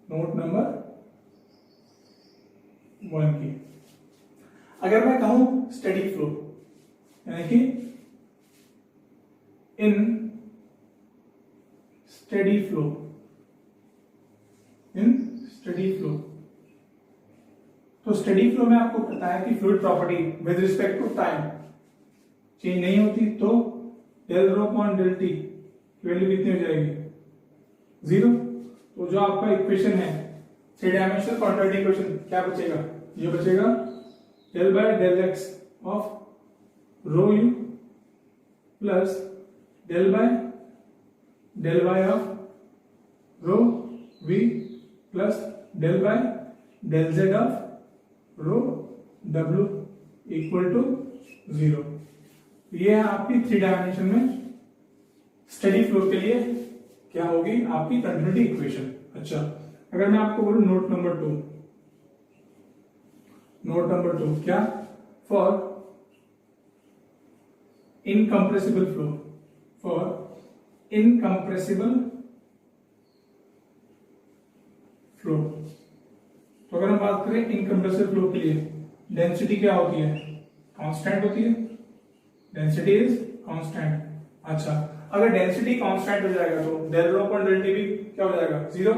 नोट नंबर 1 की, अगर मैं कहूं स्टेडी फ्लो, यानी कि in steady flow, in steady flow, तो स्टेडी फ्लो में आपको पता है कि fluid property with respect to time change नहीं होती, तो del rho upon del t की वैल्यू कितनी हो जाएगी 0. तो जो आपका इक्वेशन है 3-डायमेंशनल क्वांटिटी इक्वेशन क्या बचेगा, ये बचेगा del by del x of rho u plus del y of rho v plus del y del z of rho w equal to 0। ये है आपकी 3 डायमेंशन में स्टेडी फ्लो के लिए क्या होगी आपकी कंटिन्यूटी इक्वेशन। अच्छा, अगर मैं आपको बोलूं नोट नंबर 2 क्या, फॉर इनकंप्रेसिबल फ्लो, तो अगर हम बात करें इनकंप्रेसिबल फ्लो के लिए डेंसिटी क्या होती है, कांस्टेंट होती है, डेंसिटी इज कांस्टेंट। अच्छा, अगर डेंसिटी कांस्टेंट हो जाएगा तो del rho upon del t भी क्या हो जाएगा 0।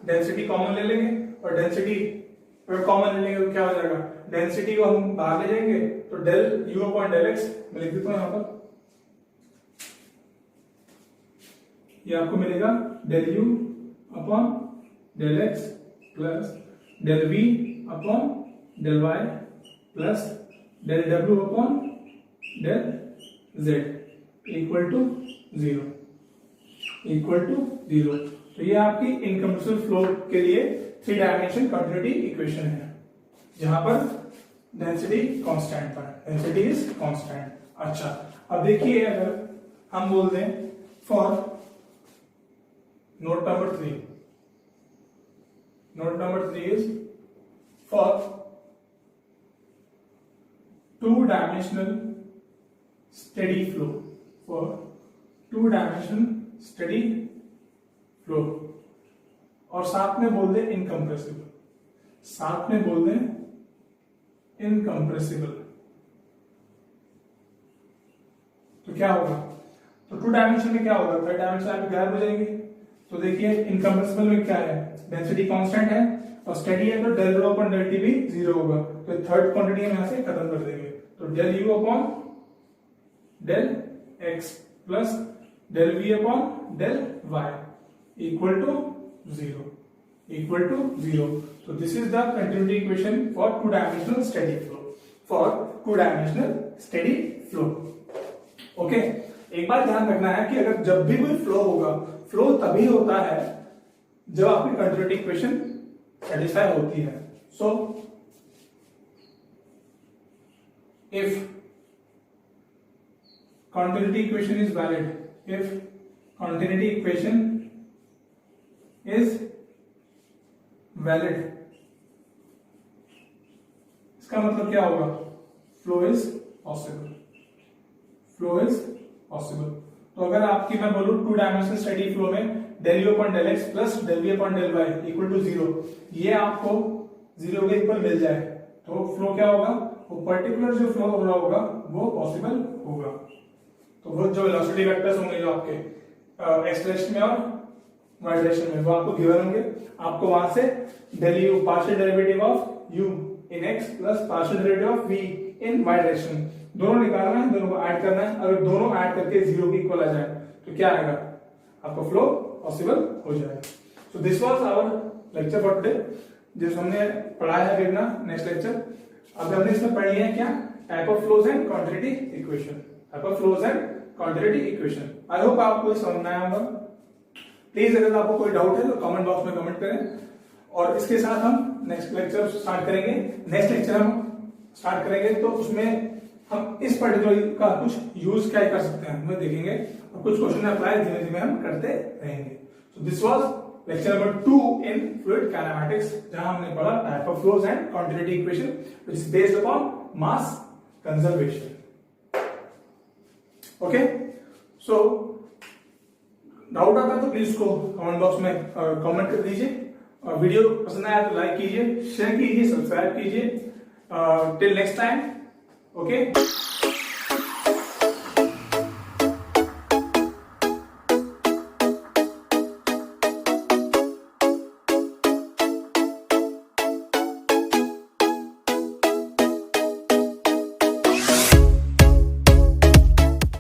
डेंसिटी कॉमन ले लेंगे और डेंसिटी अगर कॉमन ले लेंगे तो क्या हो जाएगा, डेंसिटी को हम बाहर ले जाएंगे तो del u upon del x मैं लिख देता हूं यहां पर, ये आपको मिलेगा del u upon del x plus del v upon del y plus del डब्ल्यू upon del z equal to 0। तो ये आपकी इनकंप्रेसिबल फ्लो के लिए 3 डायमेंशन कंटिन्यूटी इक्वेशन है जहां पर डेंसिटी कांस्टेंट था, डेंसिटी इज कांस्टेंट। अच्छा, अब देखिए अगर हम बोल दें for note number 3 is for 2 dimensional steady flow, for 2 dimensional steady flow और साथ में बोल दे इनकंप्रेसिबल, तो क्या होगा, तो 2 डायमेंशन में क्या होगा, 3 डायमेंशन आपके गायब हो जाएंगे। तो देखिए इनकंप्रेसिबल में क्या है, डेंसिटी कांस्टेंट है और स्टेडी है तो del rho upon del t भी 0 होगा, तो थर्ड क्वांटिटी हम यहां से खत्म कर देंगे। तो del u upon del x plus del v upon del y equal to 0। So this is the continuity equation for 2-dimensional steady flow. Okay, एक बात ध्यान रखना है कि अगर जब भी कोई फ्लो होगा, फ्लो tभी होता है जब आपकी continuity equation satisfy होती है। So if continuity equation is valid, इसका मतलब क्या होगा, फ्लो इज पॉसिबल। तो अगर आपकी मैं बोलूं 2 डायमेंशनल स्टेडी फ्लो में del u upon del x plus del v upon del y equal to 0, ये आपको 0 के इक्वल मिल जाए तो फ्लो क्या होगा, वो पर्टिकुलर जो फ्लो हो रहा होगा वो पॉसिबल होगा। तो वो जो वेलोसिटी वेक्टर्स होंगे जो आपके एक्स डायरेक्शन में और वाई डायरेक्शन में वो आपको गिवन होंगे, आपको वहां से del u partial derivative of u in x plus partial derivative of v in y direction दोनों निकालना है, दोनों को ऐड करना है। अगर दोनों ऐड करके 0 के इक्वल आ जाए तो क्या आएगा, आपको फ्लो पॉसिबल हो जाएगा। So this was our lecture for today, जिस हमने पढ़ा है अभी ना नेक्स्ट लेक्चर। अब हमने इसमें पढ़ी है क्या, type of flows and quantity equation. I hope आपको समझ में आया होगा। प्लीज अगर आपको कोई डाउट है तो कमेंट बॉक्स में कमेंट करें और इसके साथ हम नेक्स्ट लेक्चर स्टार्ट करेंगे। नेक्स्ट लेक्चर हम स्टार्ट करेंगे तो उसमें हम इस पर्टिकुलर का कुछ यूज क्या कर सकते हैं हमें देखेंगे और कुछ क्वेश्चन अप्लाई धीमे धीमे हम करते रहेंगे। सो this was lecture number 2 in fluid kinematics, जहां हमने पढ़ा type of flows and quantity equation which is based upon mass conservation. Okay, so doubt आता है तो प्लीज को कमेंट बॉक्स में कमेंट कर दीजिए और वीडियो पसंद आया तो लाइक कीजिए, शेयर कीजिए, सब्सक्राइब कीजिए। Till next time, okay.